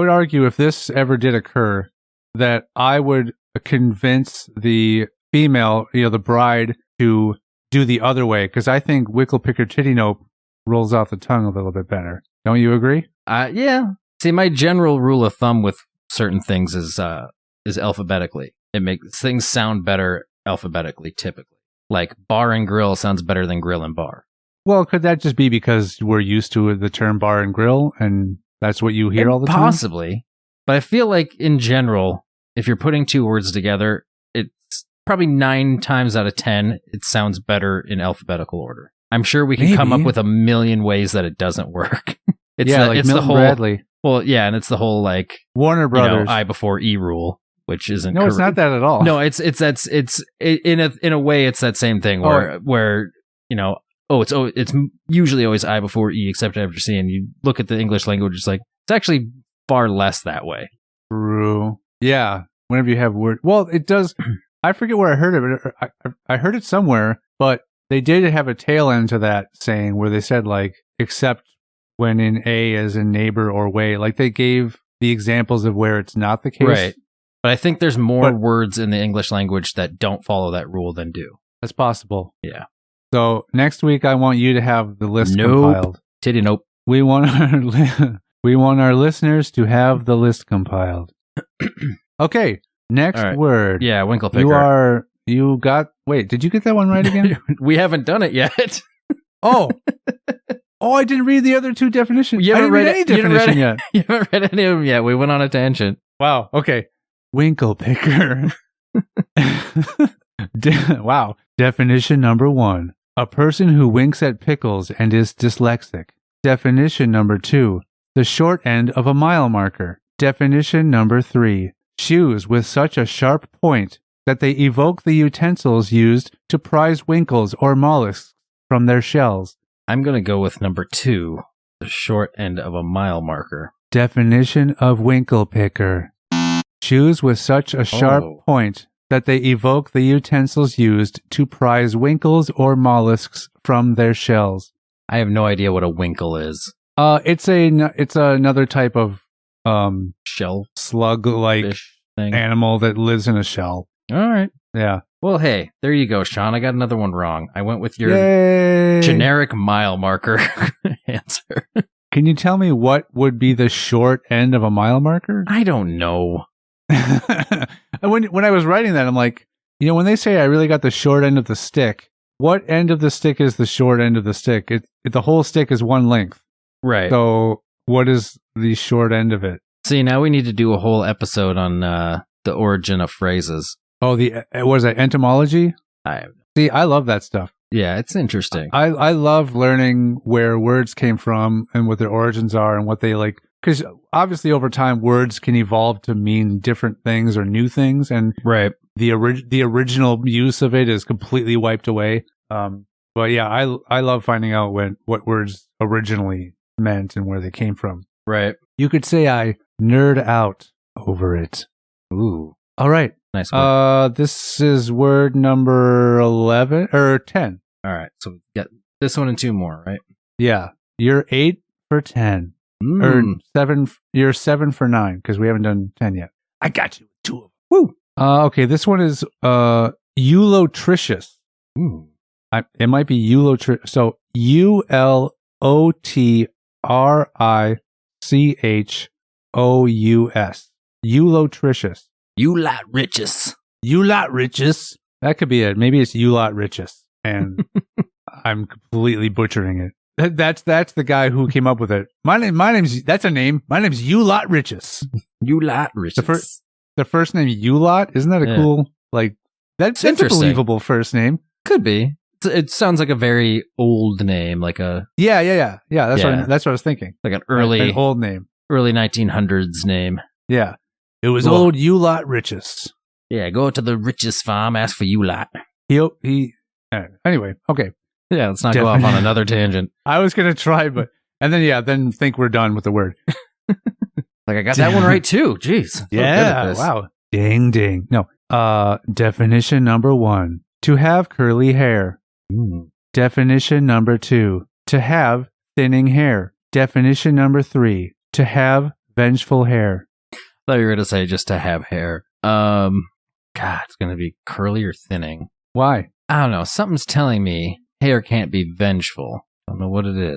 argue if this ever did occur that I would convince the female, the bride, to do the other way, because I think winkle picker titty nope rolls off the tongue a little bit better. Don't you agree? Yeah. See, my general rule of thumb with certain things is alphabetically. It makes things sound better alphabetically, typically. Like bar and grill sounds better than grill and bar. Well, could that just be because we're used to the term bar and grill, and that's what you hear all the time? Possibly. But I feel like, in general, if you're putting 2 words together, it's probably 9 times out of 10, it sounds better in alphabetical order. I'm sure we can come up Maybe. with a million ways that it doesn't work. It's like it's Milton the whole Bradley, Well, yeah, and it's the whole Warner Brothers. I before E rule, which isn't. No, it's not that at all. No, it's in a way it's that same thing where it's usually always I before E, except after C, and you look at the English language, it's actually far less that way. True. Yeah. Whenever you have word, well, it does. I forget where I heard it, but I heard it somewhere. But they did have a tail end to that saying where they said except when in A as in neighbor or way. Like they gave the examples of where it's not the case. Right. But I think there's more words in the English language that don't follow that rule than do. That's possible. Yeah. So next week I want you to have the list compiled. Titty nope. We want our listeners to have the list compiled. Okay. Next All right. word. Yeah, Winklepicker. Wait, did you get that one right again? We haven't done it yet. Oh, I didn't read the other 2 definitions. You I haven't didn't read read any it- you haven't read definition it- yet. You haven't read any of them yet. We went on a tangent. Wow. Okay. Winkle picker. Wow. Definition number 1. A person who winks at pickles and is dyslexic. Definition number 2. The short end of a mile marker. Definition number 3. Shoes with such a sharp point that they evoke the utensils used to prize winkles or mollusks from their shells. I'm going to go with number 2, the short end of a mile marker. Definition of winkle picker. Shoes with such a sharp point that they evoke the utensils used to prize winkles or mollusks from their shells. I have no idea what a winkle is. It's another type of Shell slug-like fish thing. animal that lives in a shell. All right. Yeah. Well, hey, there you go, Sean. I got another one wrong. I went with your Yay! generic mile marker answer. Can you tell me what would be the short end of a mile marker? I don't know. when I was writing that, I'm like, when they say I really got the short end of the stick, what end of the stick is the short end of the stick? The whole stick is one length. Right. So what is the short end of it? See, now we need to do a whole episode on the origin of phrases. Oh, what is that, entomology? See, I love that stuff. Yeah, it's interesting. I love learning where words came from and what their origins are and what they like. Because obviously over time, words can evolve to mean different things or new things. And right. the original use of it is completely wiped away. But yeah, I love finding out what words originally meant and where they came from. Right. You could say I nerd out over it. Ooh. All right. Nice word. This is word number 11 or 10. All right. So we got this one and two more, right? Yeah. You're 8 for 10. Or 7. You're 7 for 9 because we haven't done 10 yet. I got you. 2 of them. Woo. Okay. This one is eulotricious. Ooh. It might be eulotricious. So ULOTRICHOUS. Eulotricious. You lot riches. You lot riches. That could be it. Maybe it's you lot riches. And I'm completely butchering it. That's the guy who came up with it. That's a name. My name's you lot riches. You lot riches. The first name you lot. Isn't that a cool, that's a believable first name. Could be. It sounds like a very old name, like a Yeah. That's what I was thinking. Like an old name, early 1900s name. Yeah, it was old you lot riches. Yeah, go to the richest farm, ask for you lot. Anyway, okay. Yeah, let's not go off on another tangent. I was gonna try, but then think we're done with the word. Like I got that one right too. Jeez. Yeah. Wow. Ding ding. No. Definition number 1: to have curly hair. Definition number 2: to have thinning hair. Definition number 3: to have vengeful hair. I thought you were going to say just to have hair. God, it's going to be curly or thinning. Why? I don't know. Something's telling me hair can't be vengeful. I don't know what it is.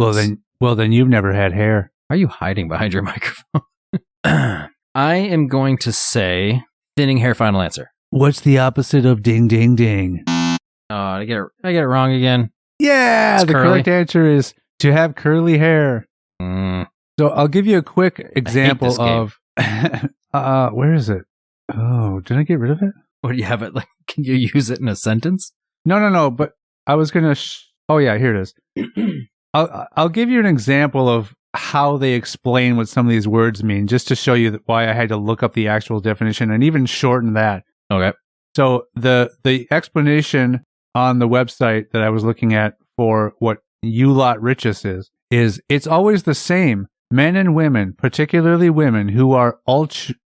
Well, then you've never had hair. Are you hiding behind your microphone? I am going to say thinning hair. Final answer. What's the opposite of ding ding ding? I get it wrong again. Yeah, it's the curly. Correct answer is to have curly hair. So I'll give you a quick example of. Where is it? Oh, did I get rid of it? What do you have it like? Can you use it in a sentence? No. But I was gonna. Oh yeah, here it is. I'll give you an example of how they explain what some of these words mean, just to show you why I had to look up the actual definition and even shorten that. Okay. So the explanation on the website that I was looking at for what eulot riches is it's always the same. Men and women, particularly women who are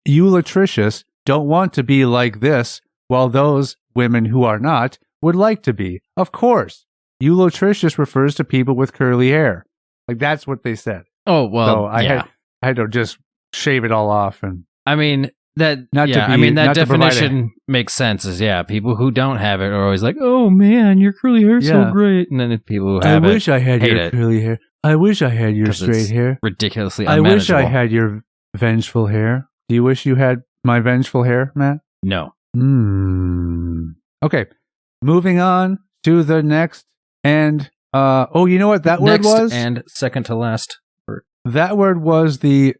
eulatricious, don't want to be like this, while those women who are not would like to be. Of course, eulatricious refers to people with curly hair. Like that's what they said. Oh well, so I had to just shave it all off, and I mean that. That definition makes sense. Is people who don't have it are always like, "Oh man, your curly hair's so great," and then the people who have it, I wish I had your curly hair. I wish I had your straight hair. Ridiculously I unmanageable. wish I had your vengeful hair. Do you wish you had my vengeful hair, Matt? No. Okay. Moving on to the next and you know what that word was? And second to last word. That word was the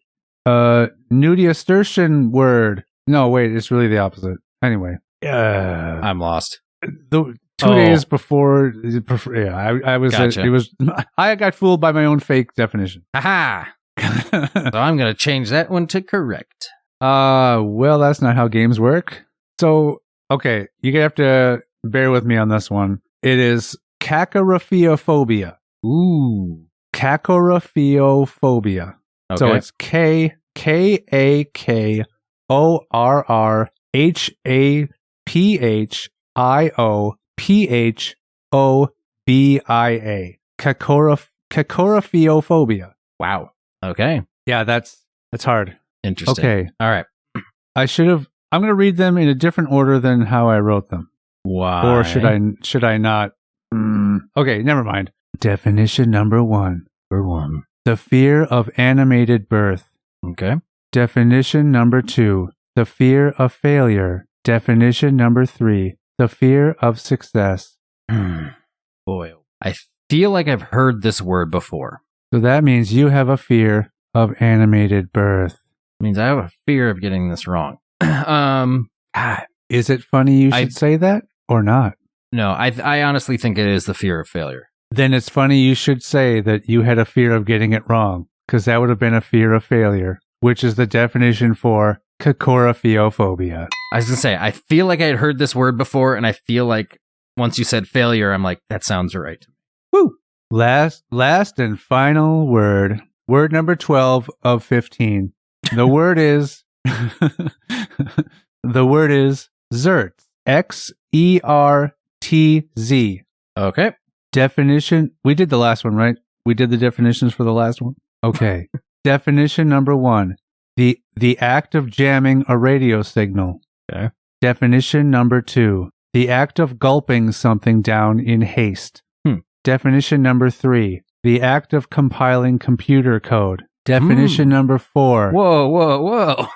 nudiastertian word. No, wait, it's really the opposite. Anyway. I'm lost. The 2 days before, I was. Gotcha. It was. I got fooled by my own fake definition. Aha! So I'm gonna change that one to correct. Well, that's not how games work. So, okay, you have to bear with me on this one. It is cacoraphiophobia. Ooh, cacoraphiophobia. Okay. So it's KAKORRHAPHIOPHOBIA. Cacoraphiophobia. Wow. Okay. Yeah, that's hard. Interesting. Okay. All right. I'm going to read them in a different order than how I wrote them. Why? Or should I not? Okay, never mind. Definition number 1. The fear of animated birth. Okay. Definition number 2. The fear of failure. Definition number 3. The fear of success. Boy, I feel like I've heard this word before. So that means you have a fear of animated birth. It means I have a fear of getting this wrong. Is it funny you should say that or not? No, I honestly think it is the fear of failure. Then it's funny you should say that you had a fear of getting it wrong, because that would have been a fear of failure, which is the definition for coraphiophobia. I was going to say, I feel like I had heard this word before, and I feel like once you said failure, I'm like, that sounds right. Woo! Last and final word. Word number 12 of 15. The word is Xertz. Xertz. Okay. Definition. We did the last one, right? We did the definitions for the last one. Okay. Definition number 1. The act of jamming a radio signal. Okay. Definition number 2. The act of gulping something down in haste. Definition number 3. The act of compiling computer code. Definition number 4. Whoa.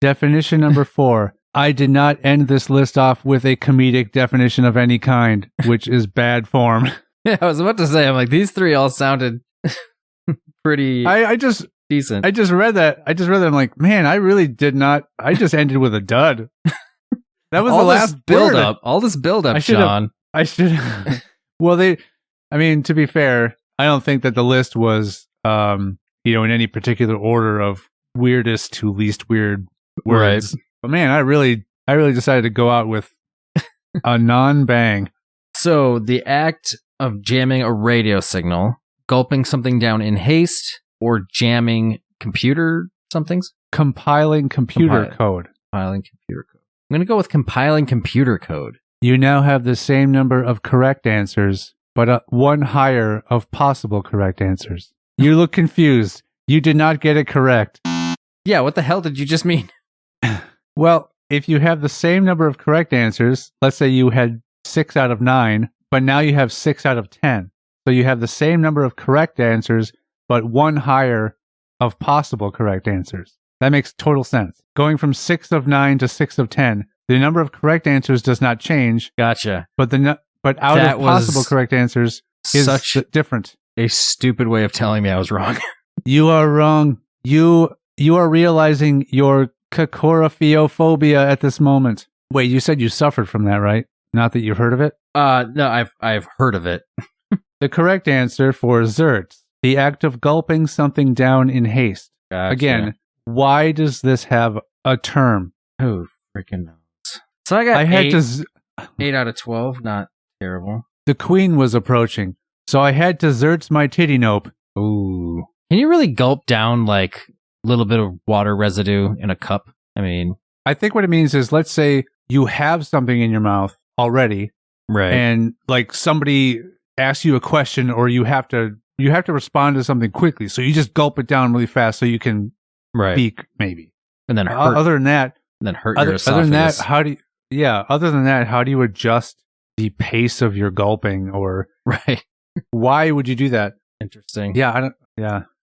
Definition number 4. I did not end this list off with a comedic definition of any kind, which is bad form. Yeah, I was about to say, I'm like, these three all sounded pretty decent. I just read that. I'm like, man, I really did not. I just ended with a dud. That was the last build up. All this build up, Sean. I should. Well, to be fair, I don't think that the list was, in any particular order of weirdest to least weird words. Right. But man, I really decided to go out with a non-bang. So the act of jamming a radio signal, gulping something down in haste, or jamming computer somethings? Compiling computer code. Compiling computer code. I'm going to go with compiling computer code. You now have the same number of correct answers, but one higher of possible correct answers. You look confused. You did not get it correct. Yeah, what the hell did you just mean? Well, if you have the same number of correct answers, let's say you had 6 out of 9, but now you have 6 out of 10. So you have the same number of correct answers, but one higher of possible correct answers. That makes total sense. Going from 6 of 9 to 6 of 10, the number of correct answers does not change. Gotcha. But out of possible correct answers is different. A stupid way of telling me I was wrong. You are wrong. You are realizing your coraphiophobia at this moment. Wait, you said you suffered from that, right? Not that you've heard of it? No, I've heard of it. The correct answer for Xertz, the act of gulping something down in haste. Gotcha. Again, why does this have a term? Who freaking knows? So I got 8 out of 12. Not terrible. The queen was approaching, so I had to Xertz my titty nope. Ooh. Can you really gulp down like a little bit of water residue in a cup? I mean, I think what it means is, let's say you have something in your mouth already, right? And like somebody asks you a question, or you have to respond to something quickly, so you just gulp it down really fast so you can speak, maybe. And then hurt. Other than that, your esophagus. Other than that, how do you adjust the pace of your gulping? Or why would you do that? Interesting. Yeah,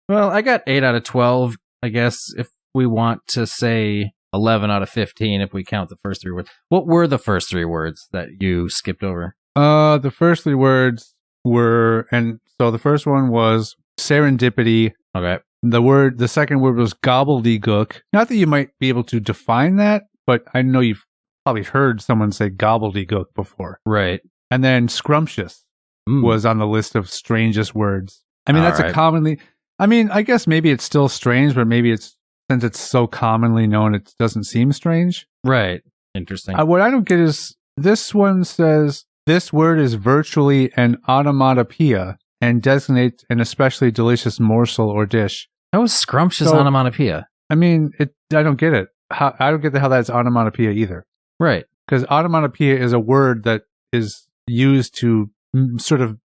Well, I got 8 out of 12. I guess if we want to say 11 out of 15, if we count the first 3 words. What were the first 3 words that you skipped over? The first 3 words were, and so the first one was serendipity. Okay. The second word was gobbledygook. Not that you might be able to define that, but I know you've probably heard someone say gobbledygook before. Right. And then scrumptious was on the list of strangest words. I mean, I guess maybe it's still strange, but maybe since it's so commonly known, it doesn't seem strange. Right. Interesting. What I don't get is, this one says, this word is virtually an onomatopoeia and designates an especially delicious morsel or dish. That was scrumptious onomatopoeia. I mean, I don't get it. I don't get how that's onomatopoeia either. Right. Because onomatopoeia is a word that is used to sort of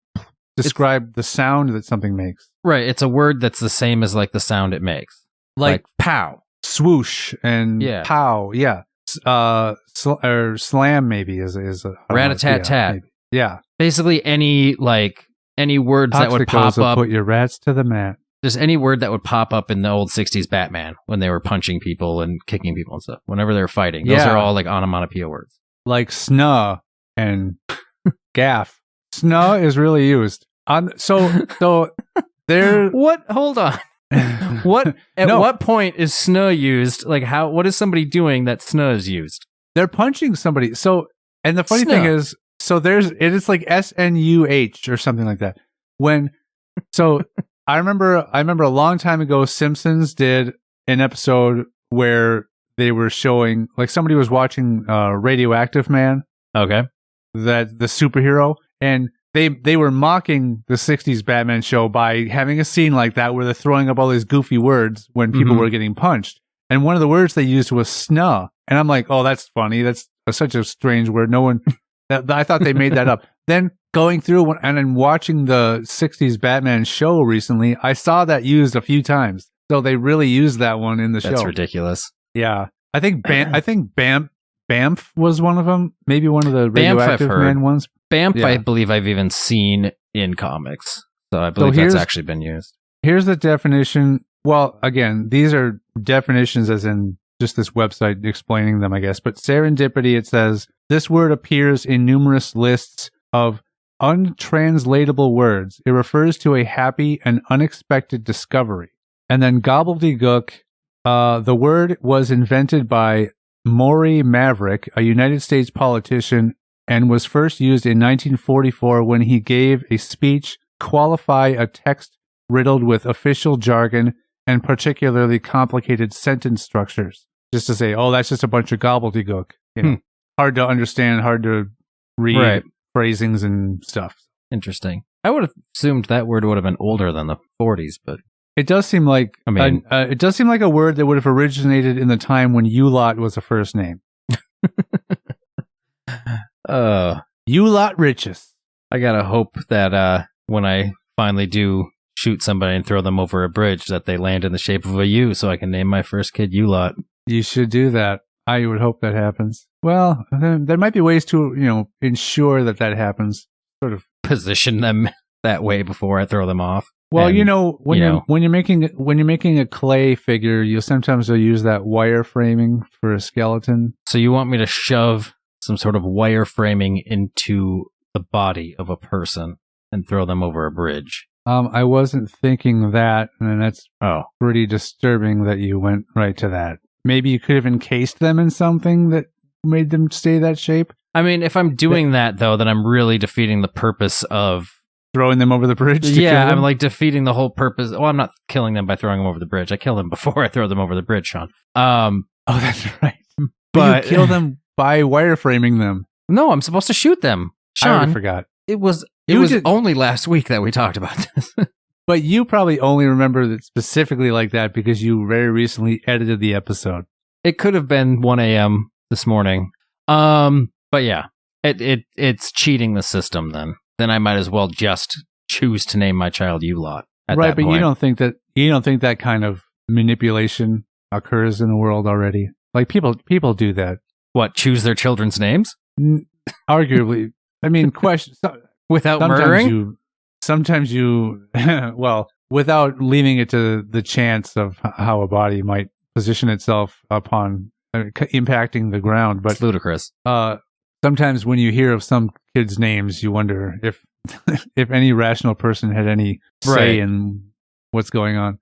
describe the sound that something makes. Right. It's a word that's the same as like the sound it makes. Like pow, swoosh, and pow. Yeah. Or slam maybe is a rat-a-tat-tat. Yeah. Basically any words that would pop up. Put your rats to the mat. Just any word that would pop up in the old 60s Batman when they were punching people and kicking people and stuff. Whenever they were fighting. Those are all like onomatopoeia words. like snuh and gaff. Snuh is really used. So there. What? Hold on. What? At what point is snuh used? Like, how? What is somebody doing that snuh is used? They're punching somebody. So, and the funny Snuh. thing is, so it is like SNUH or something like that. I remember a long time ago, Simpsons did an episode where they were showing, like, somebody was watching Radioactive Man, Okay. that the superhero, and they were mocking the 60s Batman show by having a scene like that where they're throwing up all these goofy words when people were getting punched. And one of the words they used was snuh. And I'm like, oh, that's funny. That's such a strange word. No one, I thought they made that up. Then going through and then watching the 60s Batman show recently, I saw that used a few times. So they really used that one in the show. That's ridiculous. Yeah. I think Bamf was one of them. Maybe one of the Bamf I've Radioactive heard. Man ones. Bamf, Yeah. I believe I've even seen in comics. So I believe that's actually been used. Here's the definition. Well, again, these are definitions as in just this website explaining them, I guess. But serendipity, it says, this word appears in numerous lists of untranslatable words. It refers to a happy and unexpected discovery. And then gobbledygook, the word was invented by Maury Maverick, a United States politician, and was first used in 1944 when he gave a speech qualify a text riddled with official jargon and particularly complicated sentence structures. Just to say, oh, that's just a bunch of gobbledygook. You know, hard to understand, hard to read phrasings and stuff. Interesting. I would have assumed that word would have been older than the 40s, but it does seem like it does seem like a word that would have originated in the time when U-Lot was a first name. U-Lot Riches. I gotta hope that when I finally do shoot somebody and throw them over a bridge, that they land in the shape of a U, so I can name my first kid U-Lot. You should do that. I would hope that happens. Well, there might be ways to, ensure that happens. Sort of position them that way before I throw them off. Well, and, when you're making a clay figure, you'll sometimes use that wire framing for a skeleton. So you want me to shove some sort of wire framing into the body of a person and throw them over a bridge? I wasn't thinking that, and that's pretty disturbing that you went right to that. Maybe you could have encased them in something that made them stay that shape. I mean, if I'm doing that, though, then I'm really defeating the purpose of throwing them over the bridge to kill them? I'm like defeating the whole purpose. Well, I'm not killing them by throwing them over the bridge. I kill them before I throw them over the bridge, Sean. Oh, that's right. But you kill them by wireframing them. No, I'm supposed to shoot them. Sean, I already forgot. It was only last week that we talked about this. But you probably only remember it specifically like that because you very recently edited the episode. It could have been 1 a.m. this morning. But yeah, it's cheating the system then. Then I might as well just choose to name my child U-Lot. Right, but you don't think that kind of manipulation occurs in the world already? Like people do that. What, choose their children's names? Arguably. I mean, without murdering? Sometimes you well, without leaving it to the chance of how a body might position itself upon impacting the ground. But it's ludicrous. Sometimes when you hear of some kids' names, you wonder if any rational person had any say in what's going on.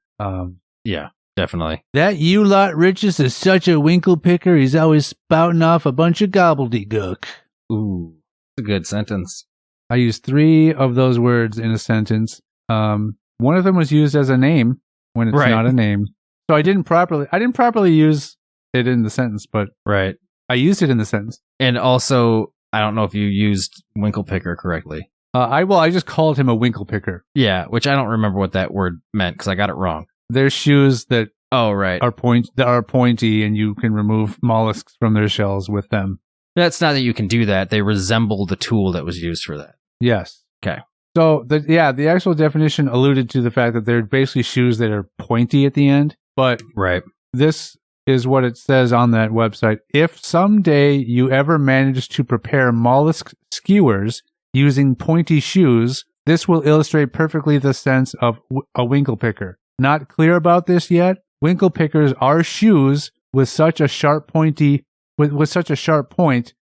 Yeah, definitely. That U-Lot Riches is such a winkle picker. He's always spouting off a bunch of gobbledygook. Ooh, that's a good sentence. I used 3 of those words in a sentence. One of them was used as a name when it's not a name. So I didn't properly use it in the sentence, but I used it in the sentence. And also, I don't know if you used winkle picker correctly. I just called him a winkle picker. Yeah, which I don't remember what that word meant because I got it wrong. There's shoes that are pointy, and you can remove mollusks from their shells with them. That's not that you can do that. They resemble the tool that was used for that. Yes. Okay. So the actual definition alluded to the fact that they're basically shoes that are pointy at the end. But this is what it says on that website. If someday you ever manage to prepare mollusk skewers using pointy shoes, this will illustrate perfectly the sense of a winkle picker. Not clear about this yet? Winkle pickers are shoes with such a sharp point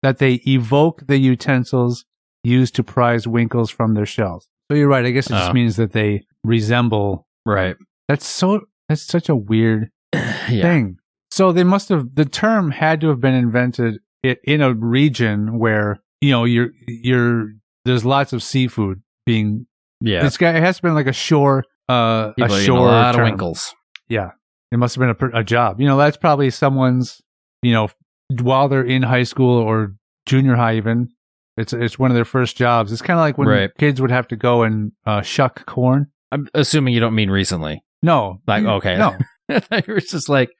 that they evoke the utensils used to prize winkles from their shells. So you're right. I guess it just means that they resemble. Right. That's such a weird thing. So the term had to have been invented in a region where, there's lots of seafood being. Yeah. It has to have been like a shore. A shore. A lot of winkles. Yeah. It must have been a job. That's probably someone's, while they're in high school or junior high even, it's one of their first jobs. It's kind of like when kids would have to go and shuck corn. I'm assuming you don't mean recently. No. Like, okay. No. It was just like,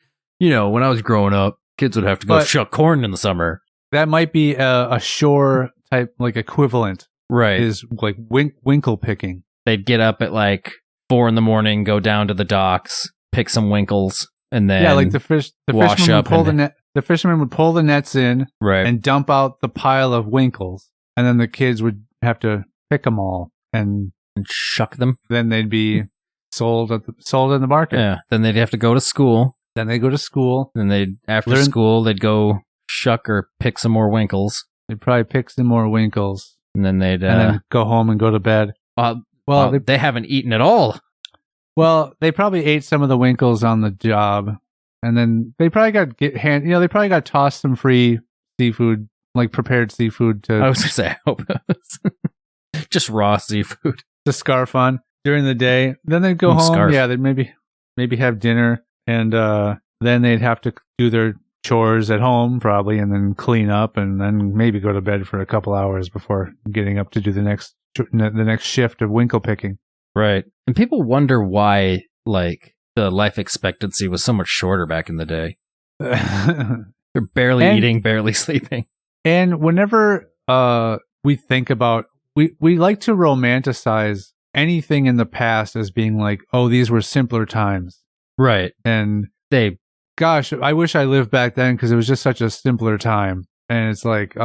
when I was growing up, kids would have to go shuck corn in the summer. That might be a shore type, like equivalent. Right. Is like winkle picking. They'd get up at like 4 a.m, go down to the docks, pick some winkles, and then like the fisherman would pull the net. The fisherman would pull the nets in, and dump out the pile of winkles, and then the kids would have to pick them all and shuck them. Then they'd be sold in the market. Yeah. Then they'd have to go to school. Then they go to school. Then after school they'd go shuck or pick some more winkles. They'd probably pick some more winkles, and then they'd then go home and go to bed. They haven't eaten at all. Well, they probably ate some of the winkles on the job, and then they probably they probably got tossed some free seafood, like prepared seafood to. I was gonna say, I hope it was just raw seafood to scarf on during the day. Then they'd go home. Scarf. Yeah, they'd maybe have dinner, and then they'd have to do their chores at home probably, and then clean up, and then maybe go to bed for a couple hours before getting up to do the next shift of winkle picking. Right. And people wonder why, like, the life expectancy was so much shorter back in the day. They're barely eating, barely sleeping. And whenever we think about, we like to romanticize anything in the past as being like, oh, these were simpler times. Right. And gosh, I wish I lived back then because it was just such a simpler time. And it's like,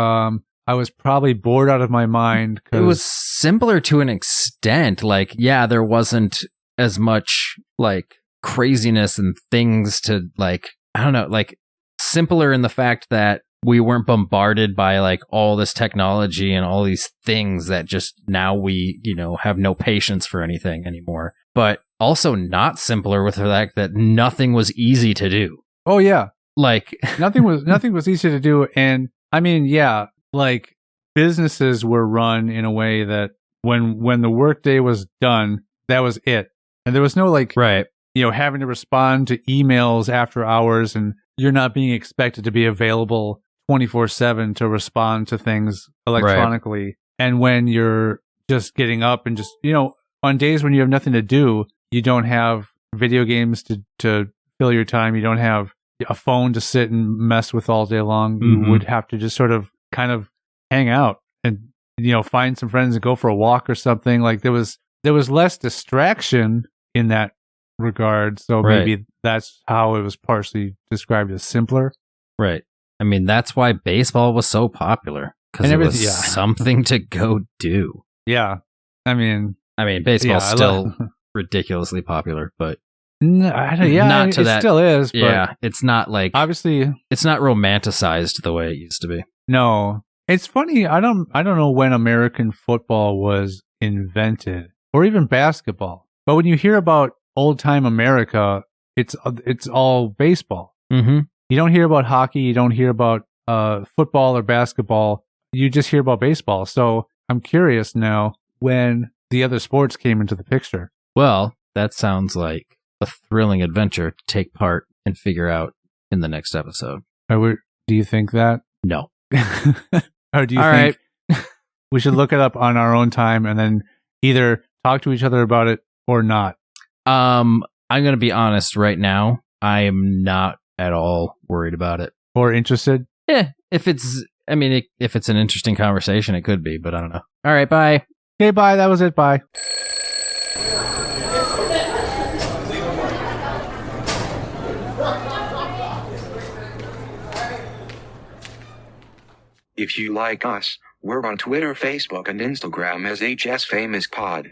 I was probably bored out of my mind. It was simpler to an extent. Like, yeah, there wasn't as much like craziness and things to like, I don't know, like simpler in the fact that we weren't bombarded by like all this technology and all these things that just now we, have no patience for anything anymore. But also not simpler with the fact that nothing was easy to do. Oh yeah. Like nothing was easy to do. And I mean, yeah. Like businesses were run in a way that when the workday was done, that was it. And there was no having to respond to emails after hours, and you're not being expected to be available 24/7 to respond to things electronically. Right. And when you're just getting up and just, on days when you have nothing to do, you don't have video games to fill your time. You don't have a phone to sit and mess with all day long. Mm-hmm. You would have to just sort of kind of hang out and find some friends and go for a walk or something. Like there was less distraction in that regard, so maybe that's how it was partially described as simpler. Right. I mean, that's why baseball was so popular, because it was something to go do. Yeah. I mean baseball's still ridiculously popular, but not to that. It still is, but yeah, it's not like, obviously it's not romanticized the way it used to be. No, it's funny. I don't know when American football was invented, or even basketball. But when you hear about old time America, it's all baseball. Mm-hmm. You don't hear about hockey. You don't hear about football or basketball. You just hear about baseball. So I'm curious now when the other sports came into the picture. Well, that sounds like a thrilling adventure to take part and figure out in the next episode. Do you think that? No. Or do you think we should look it up on our own time and then either talk to each other about it or not? I'm going to be honest right now. I am not at all worried about it. Or interested? Yeah. If it's an interesting conversation, it could be, but I don't know. All right. Bye. Okay. Bye. That was it. Bye. If you like us, we're on Twitter, Facebook, and Instagram as HSFamousPod.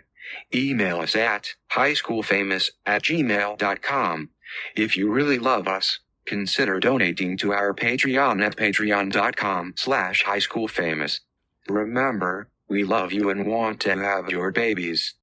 Email us at highschoolfamous@gmail.com. If you really love us, consider donating to our Patreon at patreon.com/highschoolfamous. Remember, we love you and want to have your babies.